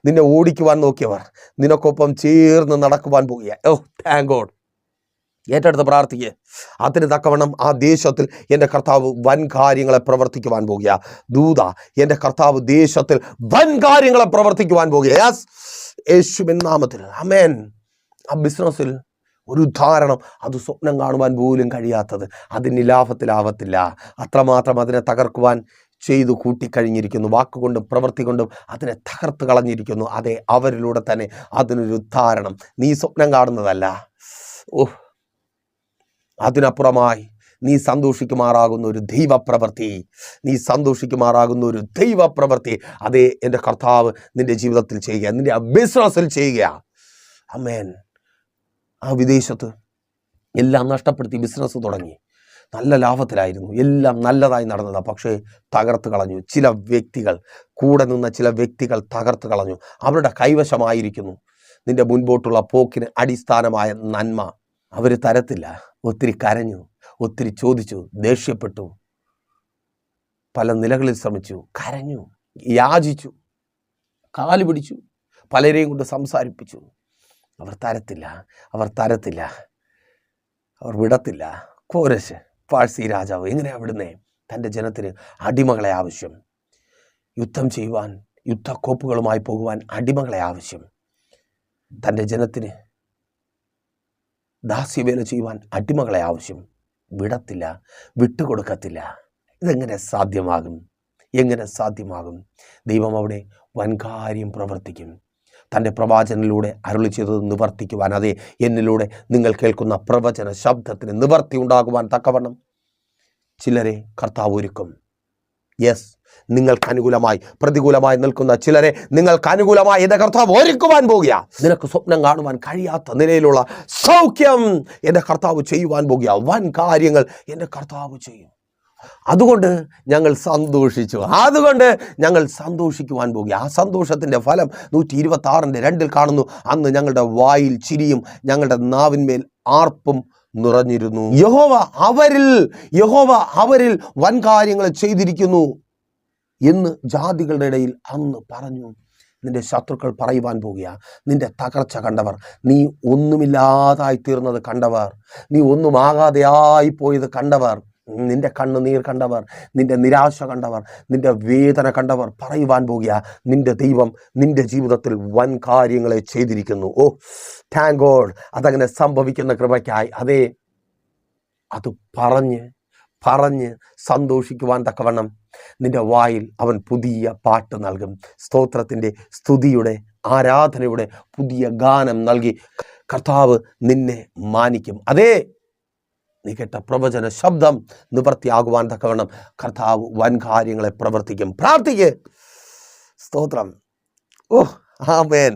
നിന്നെ ഓടിക്കുവാൻ നോക്കിയവർ നിനക്കൊപ്പം ചേർന്ന് നടക്കുവാൻ പോകുക. Thank God. ഏറ്റെടുത്ത് പ്രാർത്ഥിക്കുക. അതിന് തക്കവണ്ണം ആ ദേശത്തിൽ എൻ്റെ കർത്താവ് വൻ കാര്യങ്ങളെ പ്രവർത്തിക്കുവാൻ പോകുക. ദൂത, എൻ്റെ കർത്താവ് ദേശത്തിൽ വൻ കാര്യങ്ങളെ പ്രവർത്തിക്കുവാൻ പോകുക. യെസ്, യേശുവിൻ നാമത്തിൽ ആമേൻ. ആ ബിസിനസ്സിൽ ഒരു ഉദാഹരണം, അത് സ്വപ്നം കാണുവാൻ പോലും കഴിയാത്തത്, അതിന് ലാഭത്തിലാവത്തില്ല. അത്രമാത്രം അതിനെ തകർക്കുവാൻ ചെയ്തു കൂട്ടിക്കഴിഞ്ഞിരിക്കുന്നു. വാക്കുകൊണ്ടും പ്രവൃത്തി കൊണ്ടും അതിനെ തകർത്ത് കളഞ്ഞിരിക്കുന്നു. അതെ, അവരിലൂടെ തന്നെ അതിനൊരു ഉദാഹരണം. നീ സ്വപ്നം കാണുന്നതല്ല, അതിനപ്പുറമായി നീ സന്തോഷിക്കുമാറാകുന്ന ഒരു ദൈവപ്രവൃത്തി, നീ സന്തോഷിക്കുമാറാകുന്ന ഒരു ദൈവപ്രവൃത്തി അതേ എൻ്റെ കർത്താവ് നിൻ്റെ ജീവിതത്തിൽ ചെയ്യുക, നിൻ്റെ ബിസിനസ്സിൽ ചെയ്യുക. ആമേൻ. ആ വിദേശത്ത് എല്ലാം നഷ്ടപ്പെടുത്തി ബിസിനസ് തുടങ്ങി, നല്ല ലാഭത്തിലായിരുന്നു, എല്ലാം നല്ലതായി നടന്നതാണ്. പക്ഷേ തകർത്ത് കളഞ്ഞു. ചില വ്യക്തികൾ, കൂടെ നിന്ന ചില വ്യക്തികൾ തകർത്ത് കളഞ്ഞു. അവരുടെ കൈവശമായിരിക്കുന്നു നിൻ്റെ മുൻപോട്ടുള്ള പോക്കിന് അടിസ്ഥാനമായ നന്മ. അവർ തരത്തില്ല. ഒത്തിരി കരഞ്ഞു, ഒത്തിരി ചോദിച്ചു, ദേഷ്യപ്പെട്ടു, പല നിലകളിൽ ശ്രമിച്ചു, കരഞ്ഞു, യാചിച്ചു, കാല് പിടിച്ചു, പലരെയും കൊണ്ട് സംസാരിപ്പിച്ചു. അവർ തരത്തില്ല, അവർ തരത്തില്ല, അവർ വിടത്തില്ല. കോരശ് പാഴ്സി രാജാവ് എങ്ങനെ അവിടുന്ന് തൻ്റെ ജനത്തിന് അടിമകളെ ആവശ്യം, യുദ്ധം ചെയ്യുവാൻ, യുദ്ധക്കോപ്പുകളുമായി പോകുവാൻ അടിമകളെ ആവശ്യം, തൻ്റെ ജനത്തിന് ദാസ്യവേല ചെയ്യുവാൻ അടിമകളെ ആവശ്യം. വിടത്തില്ല, വിട്ടുകൊടുക്കത്തില്ല. ഇതെങ്ങനെ സാധ്യമാകും? എങ്ങനെ സാധ്യമാകും? ദൈവം അവിടെ വൻകാര്യം പ്രവർത്തിക്കും. തൻ്റെ പ്രവാചകനിലൂടെ അരുളി ചെയ്തത് നിവർത്തിക്കുവാൻ, അതെ, എന്നിലൂടെ നിങ്ങൾ കേൾക്കുന്ന പ്രവചന ശബ്ദത്തിന് നിവർത്തി ഉണ്ടാകുവാൻ തക്കവണ്ണം ചിലരെ കർത്താവ് ഒരുക്കും. യെസ്, നിങ്ങൾക്ക് അനുകൂലമായി പ്രതികൂലമായി നിൽക്കുന്ന ചിലരെ നിങ്ങൾക്ക് അനുകൂലമായി എൻ്റെ കർത്താവ് ഒരുക്കുവാൻ പോകുക. നിനക്ക് സ്വപ്നം കാണുവാൻ കഴിയാത്ത നിലയിലുള്ള സൗഖ്യം എൻ്റെ കർത്താവ് ചെയ്യുവാൻ പോകുക. വൻ കാര്യങ്ങൾ എൻ്റെ കർത്താവ് ചെയ്യും. അതുകൊണ്ട് ഞങ്ങൾ സന്തോഷിച്ചു, അതുകൊണ്ട് ഞങ്ങൾ സന്തോഷിക്കുവാൻ പോകുക. ആ സന്തോഷത്തിൻ്റെ ഫലം 126:2 കാണുന്നു. അന്ന് ഞങ്ങളുടെ വായിൽ ചിരിയും ഞങ്ങളുടെ നാവിന്മേൽ ആർപ്പും നിറഞ്ഞിരുന്നു. യഹോവ അവരിൽ വൻ കാര്യങ്ങൾ ചെയ്തിരിക്കുന്നു എന്ന് ജാതികളുടെ ഇടയിൽ അന്ന് പറഞ്ഞു. നിന്റെ ശത്രുക്കൾ പറയുവാൻ പോകുക, നിന്റെ തകർച്ച കണ്ടവർ, നീ ഒന്നുമില്ലാതായി തീർന്നത് കണ്ടവർ, നീ ഒന്നുമാകാതെയായി പോയത് കണ്ടവർ, നിന്റെ കണ്ണുനീർ കണ്ടവർ, നിന്റെ നിരാശ കണ്ടവർ, നിന്റെ വേദന കണ്ടവർ പറയുവാൻ പോകുക, നിന്റെ ദൈവം നിന്റെ ജീവിതത്തിൽ വൻ കാര്യങ്ങളെ ചെയ്തിരിക്കുന്നു. Thank God. അതങ്ങനെ സംഭവിക്കുന്ന കൃപയ്ക്കായി, അതേ, അത് പറഞ്ഞ് സന്തോഷിക്കുവാൻ തക്കവണ്ണം നിന്റെ വായിൽ അവൻ പുതിയ പാട്ട് നൽകും. സ്തോത്രത്തിൻ്റെ, സ്തുതിയുടെ, ആരാധനയുടെ പുതിയ ഗാനം നൽകി കർത്താവ് നിന്നെ മാനിക്കും. അതേ, നീ കേട്ട പ്രവചന ശബ്ദം നിവൃത്തിയാകുവാൻ തക്കവണ്ണം കർത്താവ് വൻ കാര്യങ്ങളെ പ്രവർത്തിക്കും. പ്രാർത്ഥിക്ക്. സ്തോത്രം. ആമേൻ.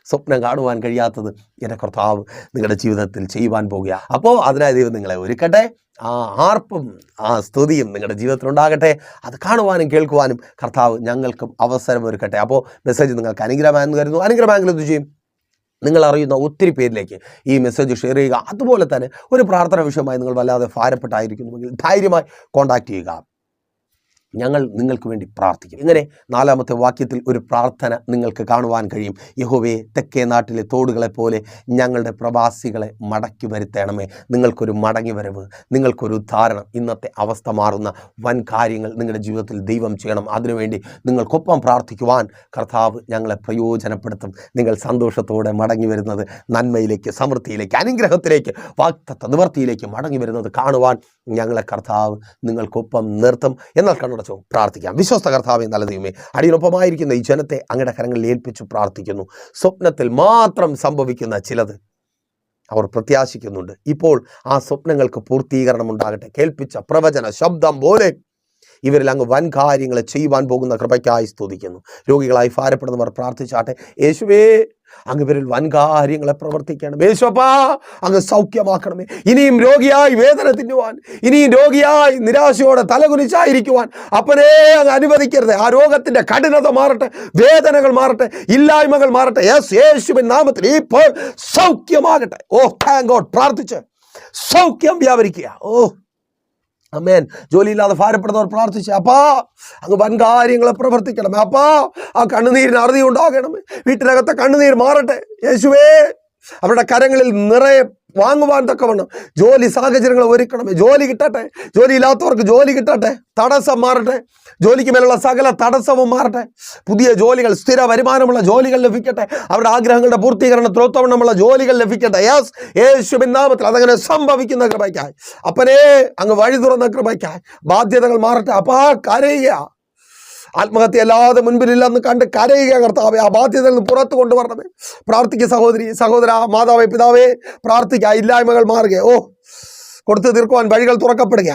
സ്വപ്നം കാണുവാൻ കഴിയാത്തത് എൻ്റെ കർത്താവ് നിങ്ങളുടെ ജീവിതത്തിൽ ചെയ്യുവാൻ പോകുക. അപ്പോൾ അതിനായി ദൈവം നിങ്ങളെ ഒരുക്കട്ടെ. ആ ആർപ്പും ആ സ്തുതിയും നിങ്ങളുടെ ജീവിതത്തിൽ ഉണ്ടാകട്ടെ. അത് കാണുവാനും കേൾക്കുവാനും കർത്താവ് ഞങ്ങൾക്കും അവസരം ഒരുക്കട്ടെ. അപ്പോൾ മെസ്സേജ് നിങ്ങൾക്ക് അനുഗ്രഹമായെന്ന് കരുതുന്നു. അനുഗ്രഹമായെങ്കിൽ എന്ത് ചെയ്യും? നിങ്ങൾ അറിയുന്ന ഒത്തിരി പേരിലേക്ക് ഈ മെസ്സേജ് ഷെയർ ചെയ്യുക. അതുപോലെ തന്നെ ഒരു പ്രാർത്ഥന വിഷയമായി നിങ്ങൾ വല്ലാതെ ഭാരപ്പെട്ടായിരിക്കുന്നുവെങ്കിൽ ധൈര്യമായി കോൺടാക്റ്റ് ചെയ്യുക. ഞങ്ങൾ നിങ്ങൾക്ക് വേണ്ടി പ്രാർത്ഥിക്കും. ഇങ്ങനെ 4-ാമത്തെ വാക്യത്തിൽ ഒരു പ്രാർത്ഥന നിങ്ങൾക്ക് കാണുവാൻ കഴിയും. യഹോവേ, തെക്കേ നാട്ടിലെ തോടുകളെ പോലെ ഞങ്ങളുടെ പ്രവാസികളെ മടക്കി വരുത്തണമേ. നിങ്ങൾക്കൊരു മടങ്ങി വരവ്, നിങ്ങൾക്കൊരു ഉദ്ധാരണം, ഇന്നത്തെ അവസ്ഥ മാറുന്ന വൻ കാര്യങ്ങൾ നിങ്ങളുടെ ജീവിതത്തിൽ ദൈവം ചെയ്യണം. അതിനുവേണ്ടി നിങ്ങൾക്കൊപ്പം പ്രാർത്ഥിക്കുവാൻ കർത്താവ് ഞങ്ങളെ പ്രയോജനപ്പെടുത്തും. നിങ്ങൾ സന്തോഷത്തോടെ മടങ്ങി വരുന്നത്, നന്മയിലേക്ക്, സമൃദ്ധിയിലേക്ക്, അനുഗ്രഹത്തിലേക്ക്, വാഗ്ദത്ത നിവൃത്തിയിലേക്ക് മടങ്ങി വരുന്നത് കാണുവാൻ ഞങ്ങളെ കർത്താവ് നിങ്ങൾക്കൊപ്പം നിർത്തും. എന്നാൽ കണ്ണടച്ചോ പ്രാർത്ഥിക്കാം. വിശ്വസ്ത കർത്താവേ, നല്ല ദൈവമേ, അടിയൊപ്പമായിരിക്കുന്ന ഈ ജനത്തെ അങ്ങയുടെ കരങ്ങളിൽ ഏൽപ്പിച്ചു പ്രാർത്ഥിക്കുന്നു. സ്വപ്നത്തിൽ മാത്രം സംഭവിക്കുന്ന ചിലത് അവർ പ്രത്യാശിക്കുന്നുണ്ട്. ഇപ്പോൾ ആ സ്വപ്നങ്ങൾക്ക് പൂർത്തീകരണം ഉണ്ടാകട്ടെ. കേൾപ്പിച്ച പ്രവചന ശബ്ദം പോലെ ഇവരിൽ അങ്ങ് വൻ കാര്യങ്ങൾ ചെയ്യുവാൻ പോകുന്ന കൃപയ്ക്കായി സ്തുതിക്കുന്നു. രോഗികളായി ഭാരപ്പെടുന്നവർ പ്രാർത്ഥിച്ചാട്ടെ. യേശുവേ, അങ്ങ് ഇവരിൽ വൻ കാര്യങ്ങളെ പ്രവർത്തിക്കണം. യേശുപ്പാ, അങ്ങ് സൗഖ്യമാക്കണമേ. ഇനിയും രോഗിയായി വേദന തിന്നുവാൻ, ഇനിയും രോഗിയായി നിരാശയോടെ തലകുനിച്ചായിരിക്കുവാൻ അപ്പനേ അങ്ങ് അനുവദിക്കരുത്. ആ രോഗത്തിന്റെ കഠിനത മാറട്ടെ, വേദനകൾ മാറട്ടെ, ഇല്ലായ്മകൾ മാറട്ടെ. യേശുവിൻ നാമത്തിൽ ഇപ്പോൾ സൗഖ്യമാകട്ടെ. ഓ താങ്ക് ഗോഡ്. പ്രാർത്ഥിച്ച് സൗഖ്യം വ്യാപരിക്കുക. ഓ ആമേൻ. ജോലിയില്ലാതെ ഭാരപ്പെടുന്നവർ പ്രാർത്ഥിച്ച് അപ്പാ അങ്ങ് വൻ കാര്യങ്ങളെ പ്രവർത്തിക്കണമേ. അപ്പാ ആ കണ്ണുനീരിന് അറുതി ഉണ്ടാകണമേ. വീട്ടിനകത്തെ കണ്ണുനീർ മാറട്ടെ യേശുവേ. അവരുടെ കരങ്ങളിൽ നിറയെ വാങ്ങുവാൻ തക്കവണ്ണം ജോലി സാഹചര്യങ്ങൾ ഒരുക്കണമേ. ജോലി കിട്ടട്ടെ, ജോലിയില്ലാത്തവർക്ക് ജോലി കിട്ടട്ടെ, തടസ്സം മാറട്ടെ, ജോലിക്ക് മേലുള്ള സകല തടസ്സവും മാറട്ടെ. പുതിയ ജോലികൾ, സ്ഥിര വരുമാനമുള്ള ജോലികൾ ലഭിക്കട്ടെ. അവരുടെ ആഗ്രഹങ്ങളുടെ പൂർത്തീകരണത്തിന് ഒത്തവണ്ണമുള്ള ജോലികൾ ലഭിക്കട്ടെ. യേശുവിൻ നാമത്തിൽ അതങ്ങനെ സംഭവിക്കുന്ന കൃപയ്ക്കായി അപ്പനേ അങ്ങ് വഴി തുറന്ന കൃപയ്ക്കായി ബാധ്യതകൾ മാറട്ടെ. അപ്പാ കരയുക. ആത്മഹത്യ അല്ലാതെ മുൻപിലില്ലെന്ന് കണ്ട് കരയുക കർത്താവേ. ആ ബാധ്യതയിൽ നിന്ന് പുറത്തു കൊണ്ടുവരണമേ. പ്രാർത്ഥിക്കുക സഹോദരി, സഹോദര, മാതാവേ, പിതാവേ, പ്രാർത്ഥിക്കുക. ഇല്ലായ്മകൾ മാറുക. ഓ കൊടുത്തു തീർക്കുവാൻ വഴികൾ തുറക്കപ്പെടുക.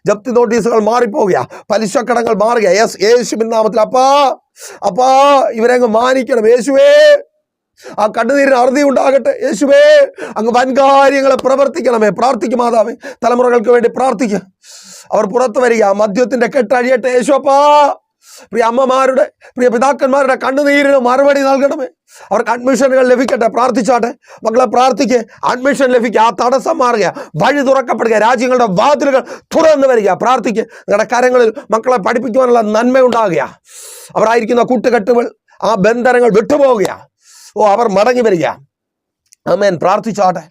ജപ്തി നോട്ടീസുകൾ മാറിപ്പോവുക. പലിശക്കടങ്ങൾ മാറുക. യേശുവിൻ നാമത്തിൽ അപ്പാ ഇവരെ അങ്ങ് മാനിക്കണം യേശുവേ. ആ കണ്ണുനീരിന് അറുതി ഉണ്ടാകട്ടെ യേശുവേ. അങ്ങ് വൻകാര്യങ്ങളെ പ്രവർത്തിക്കണമേ. പ്രാർത്ഥിക്കും മാതാവേ. തലമുറകൾക്ക് വേണ്ടി പ്രാർത്ഥിക്കുക. അവർ പുറത്തു വരിക. മദ്യത്തിന്റെ കെട്ടഴിയട്ടെ യേശുപ്പാ. പ്രിയ അമ്മമാരുടെ, പ്രിയ പിതാക്കന്മാരുടെ കണ്ണുനീരിന് മറുപടി നൽകണമേ. അവർക്ക് അഡ്മിഷനുകൾ ലഭിക്കട്ടെ. പ്രാർത്ഥിച്ചാട്ടെ മക്കളെ. പ്രാർത്ഥിക്കുക. അഡ്മിഷൻ ലഭിക്കുക. ആ തടസ്സം മാറുക. വഴി തുറക്കപ്പെടുക. രാജ്യങ്ങളുടെ വാതിലുകൾ തുറന്നു വരിക. പ്രാർത്ഥിക്കുക. നിങ്ങളുടെ കരങ്ങളിൽ മക്കളെ പഠിപ്പിക്കുവാനുള്ള നന്മയുണ്ടാകുക. അവരായിരിക്കുന്ന കൂട്ടുകെട്ടുകൾ, ആ ബന്ധനങ്ങൾ വിട്ടുപോകുക. ഓ അവർ മടങ്ങി വരിക. ആമേൻ. പ്രാർത്ഥിച്ചാട്ടെ.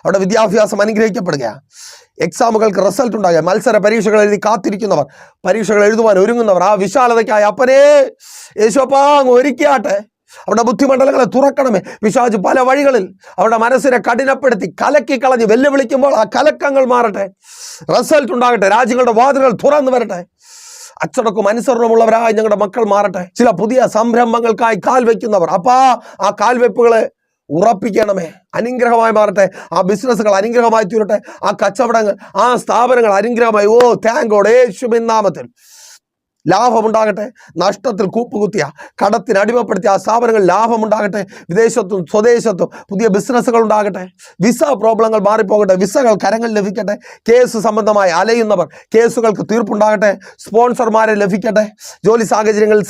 അവരുടെ വിദ്യാഭ്യാസം അനുഗ്രഹിക്കപ്പെടുക. എക്സാമുകൾക്ക് റിസൾട്ട് ഉണ്ടാകുക. മത്സര പരീക്ഷകൾ എഴുതി കാത്തിരിക്കുന്നവർ, പരീക്ഷകൾ എഴുതുവാൻ ഒരുങ്ങുന്നവർ, ആ വിശാലതയ്ക്കായി അപ്പനേ യേശുപ്പാ അങ്ങ് ഒരുക്കിയാട്ടെ. അവരുടെ ബുദ്ധിമണ്ഡലങ്ങളെ തുറക്കണമേ. പിശാച് പല വഴികളിൽ അവരുടെ മനസ്സിനെ കഠിനപ്പെടുത്തി കലക്കി കളഞ്ഞ് വെല്ലുവിളിക്കുമ്പോൾ ആ കലക്കങ്ങൾ മാറട്ടെ. റിസൾട്ട് ഉണ്ടാകട്ടെ. രാജ്യങ്ങളുടെ വാതിലുകൾ തുറന്നു വരട്ടെ. അച്ചടക്കവും അനുസരണമുള്ളവരായി ഞങ്ങളുടെ മക്കൾ മാറട്ടെ. ചില പുതിയ സംരംഭങ്ങൾക്കായി കാൽ വയ്ക്കുന്നവർ ആ കാൽവെപ്പുകളെ ഉറപ്പിക്കണമേ. അനുഗ്രഹമായി മാറട്ടെ. ആ ബിസിനസ്സുകൾ അനുഗ്രഹമായി തീരട്ടെ. ആ കച്ചവടങ്ങൾ, ആ സ്ഥാപനങ്ങൾ അനുഗ്രഹമായി. ഓ താങ്ക് ഗോഡ്. യേശുവിൻ നാമത്തിൽ ലാഭമുണ്ടാകട്ടെ. നഷ്ടത്തിൽ കൂപ്പുകുത്തിയ, കടത്തിന് അടിമപ്പെടുത്തിയ ആ സ്ഥാപനങ്ങൾ ലാഭമുണ്ടാകട്ടെ. വിദേശത്തും സ്വദേശത്തും പുതിയ ബിസിനസ്സുകൾ ഉണ്ടാകട്ടെ. വിസ പ്രോബ്ലങ്ങൾ മാറിപ്പോകട്ടെ. വിസകൾ കരങ്ങൾ ലഭിക്കട്ടെ. കേസ് സംബന്ധമായി അലയുന്നവർ കേസുകൾക്ക് തീർപ്പുണ്ടാകട്ടെ. സ്പോൺസർമാരെ ലഭിക്കട്ടെ. ജോലി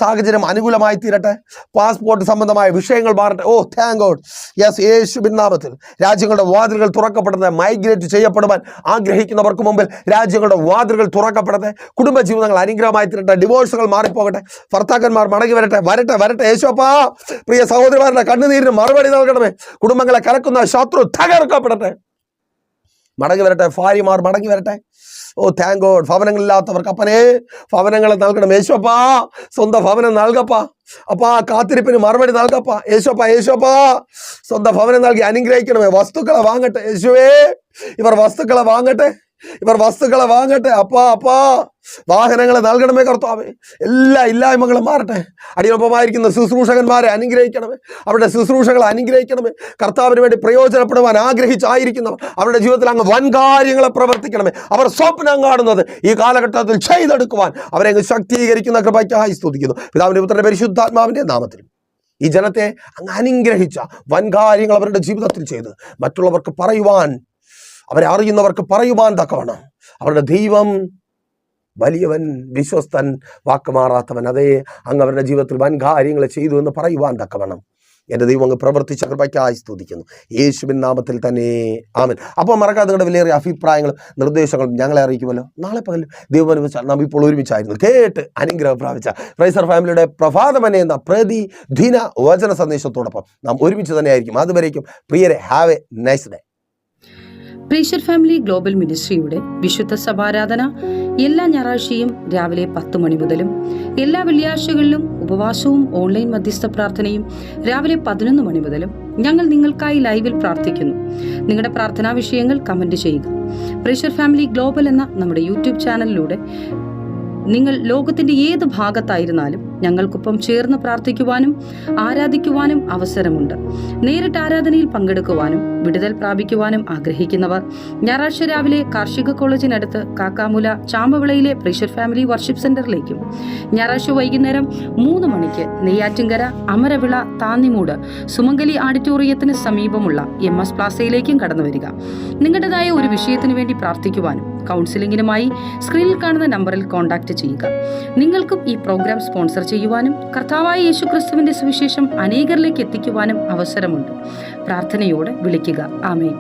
സാഹചര്യം അനുകൂലമായി തീരട്ടെ. പാസ്പോർട്ട് സംബന്ധമായ വിഷയങ്ങൾ മാറട്ടെ. ഓ താങ്ക് ഗോഡ്. യേശുവിൻ നാമത്തിൽ രാജ്യങ്ങളുടെ വാതിലുകൾ തുറക്കപ്പെടുന്നത്. മൈഗ്രേറ്റ് ചെയ്യപ്പെടുവാൻ ആഗ്രഹിക്കുന്നവർക്ക് മുമ്പിൽ രാജ്യങ്ങളുടെ വാതിലുകൾ തുറക്കപ്പെടട്ടെ. കുടുംബജീവിതങ്ങൾ അനുഗ്രഹമായി തീരട്ടെ. ഡിവോഴ്സുകൾ മാറിപ്പോകട്ടെ. ഭർത്താക്കന്മാർ മടങ്ങി വരട്ടെ. യേശുപ്പാ പ്രിയ സഹോദരിമാരുടെ കണ്ണുനീരിന് മറുപടി നൽകണമേ. കുടുംബങ്ങളെ കലക്കുന്ന ശത്രു തകർക്കപ്പെടട്ടെ. മടങ്ങി വരട്ടെ. ഭാര്യമാർ മടങ്ങി വരട്ടെ. ഓ താങ്ക് ഗോഡ്. ഭവനങ്ങളില്ലാത്തവർക്ക് അപ്പനേ ഭവനങ്ങൾ നൽകണം യേശുപ്പാ. സ്വന്തം ഭവനം നൽകപ്പാ. അപ്പാ കാത്തിരിപ്പിന് മറുപടി നൽകപ്പാ. യേശുപ്പാ സ്വന്തം ഭവനം നൽകി അനുഗ്രഹിക്കണമേ. വസ്തുക്കളെ വാങ്ങട്ടെ യേശുവേ. ഇവർ വസ്തുക്കളെ വാങ്ങട്ടെ. അപ്പാ വാഹനങ്ങളെ നൽകണമേ കർത്താവേ. എല്ലാ ഇല്ലായ്മകളും മാറട്ടെ. അടിയൊപ്പമായിരിക്കുന്ന ശുശ്രൂഷകന്മാരെ അനുഗ്രഹിക്കണമേ. അവരുടെ ശുശ്രൂഷകളെ അനുഗ്രഹിക്കണമേ. കർത്താവിന് വേണ്ടി പ്രയോജനപ്പെടുവാൻ ആഗ്രഹിച്ചായിരിക്കുന്നവർ അവരുടെ ജീവിതത്തിൽ അങ്ങ് വൻ കാര്യങ്ങളെ പ്രവർത്തിക്കണമേ. അവർ സ്വപ്നം കാണുന്നത് ഈ കാലഘട്ടത്തിൽ ചെയ്തെടുക്കുവാൻ അവരെ അങ്ങ് ശക്തീകരിക്കുന്ന കൃപയ്ക്കായി സ്തുതിക്കുന്നു. പിതാവിന്റെ പുത്രന്റെ പരിശുദ്ധാത്മാവിന്റെ നാമത്തിൽ ഈ ജനത്തെ അങ്ങ് അനുഗ്രഹിച്ച വൻ കാര്യങ്ങൾ അവരുടെ ജീവിതത്തിൽ ചെയ്ത് മറ്റുള്ളവർക്ക് പറയുവാൻ, അവരെ അറിയുന്നവർക്ക് പറയുവാൻ തക്കവണ്ണം അവരുടെ ദൈവം വലിയവൻ, വിശ്വസ്തൻ, വാക്കുമാറാത്തവൻ, അതേ അങ്ങ് അവരുടെ ജീവിതത്തിൽ വൻ കാര്യങ്ങൾ ചെയ്തു എന്ന് പറയുവാൻ തക്കവണ്ണം എൻ്റെ ദൈവം അങ്ങ് പ്രവർത്തിച്ച കൃപയ്ക്കായി സ്തുതിക്കുന്നു. യേശുവിൻ നാമത്തിൽ തന്നെ ആമേൻ. അപ്പോൾ മറക്കാതെ നിങ്ങളുടെ വിലയേറിയ അഭിപ്രായങ്ങളും നിർദ്ദേശങ്ങളും ഞങ്ങളെ അറിയിക്കുമല്ലോ. നാളെ പകൽ ദൈവം അനുവദിച്ചാൽ നാം ഇപ്പോൾ ഒരുമിച്ചായിരുന്നു കേട്ട് അനുഗ്രഹം പ്രാപിച്ച പ്രൈസർ ഫാമിലിയുടെ പ്രഭാതമനെ എന്ന പ്രതിദിന വചന സന്ദേശത്തോടൊപ്പം നാം ഒരുമിച്ച് തന്നെ ആയിരിക്കും. അതുവരേക്കും പ്രിയരെ, have a nice day. Praiser family global മിനിസ്ട്രിയുടെ വിശുദ്ധ സഭാരാധന എല്ലാ ഞായറാഴ്ചയും രാവിലെ 10 മണി മുതലും എല്ലാ വെള്ളിയാഴ്ചകളിലും ഉപവാസവും ഓൺലൈൻ മധ്യസ്ഥ പ്രാർത്ഥനയും രാവിലെ 11 മണി മുതലും ഞങ്ങൾ നിങ്ങൾക്കായി ലൈവിൽ പ്രാർത്ഥിക്കുന്നു. നിങ്ങളുടെ പ്രാർത്ഥനാ വിഷയങ്ങൾ കമന്റ് ചെയ്യുക. പ്രൈസർ ഫാമിലി ഗ്ലോബൽ എന്ന നമ്മുടെ യൂട്യൂബ് ചാനലിലൂടെ നിങ്ങൾ ലോകത്തിന്റെ ഏത് ഭാഗത്തായിരുന്നാലും ഞങ്ങൾക്കൊപ്പം ചേർന്ന് പ്രാർത്ഥിക്കുവാനും ആരാധിക്കുവാനും അവസരമുണ്ട്. നേരിട്ട് ആരാധനയിൽ പങ്കെടുക്കുവാനും വിടുതൽ പ്രാപിക്കുവാനും ആഗ്രഹിക്കുന്നവർ ഞായറാഴ്ച രാവിലെ കാർഷിക കോളേജിനടുത്ത് കാക്കാമുല ചാമ്പവിളയിലെ പ്രേഷ്യർ ഫാമിലി വർഷിപ്പ് സെന്ററിലേക്കും ഞായറാഴ്ച വൈകുന്നേരം 3 മണിക്ക് നെയ്യാറ്റിൻകര അമരവിള താന്നിമൂട് സുമംഗലി ഓഡിറ്റോറിയത്തിന് സമീപമുള്ള MS പ്ലാസയിലേക്കും കടന്നു വരിക. നിങ്ങളുടേതായ ഒരു വിഷയത്തിനു വേണ്ടി പ്രാർത്ഥിക്കുവാനും കൗൺസിലിംഗിനുമായി സ്ക്രീനിൽ കാണുന്ന നമ്പറിൽ കോൺടാക്ട് ചെയ്യുക. നിങ്ങൾക്കും ഈ പ്രോഗ്രാം സ്പോൺസർ ചെയ്യുവാനും കർത്താവായ യേശുക്രിസ്തുവിന്റെ സുവിശേഷം അനേകരിലേക്ക് എത്തിക്കുവാനും അവസരമുണ്ട്. പ്രാർത്ഥനയോടെ വിളിക്കുക. ആമേൻ.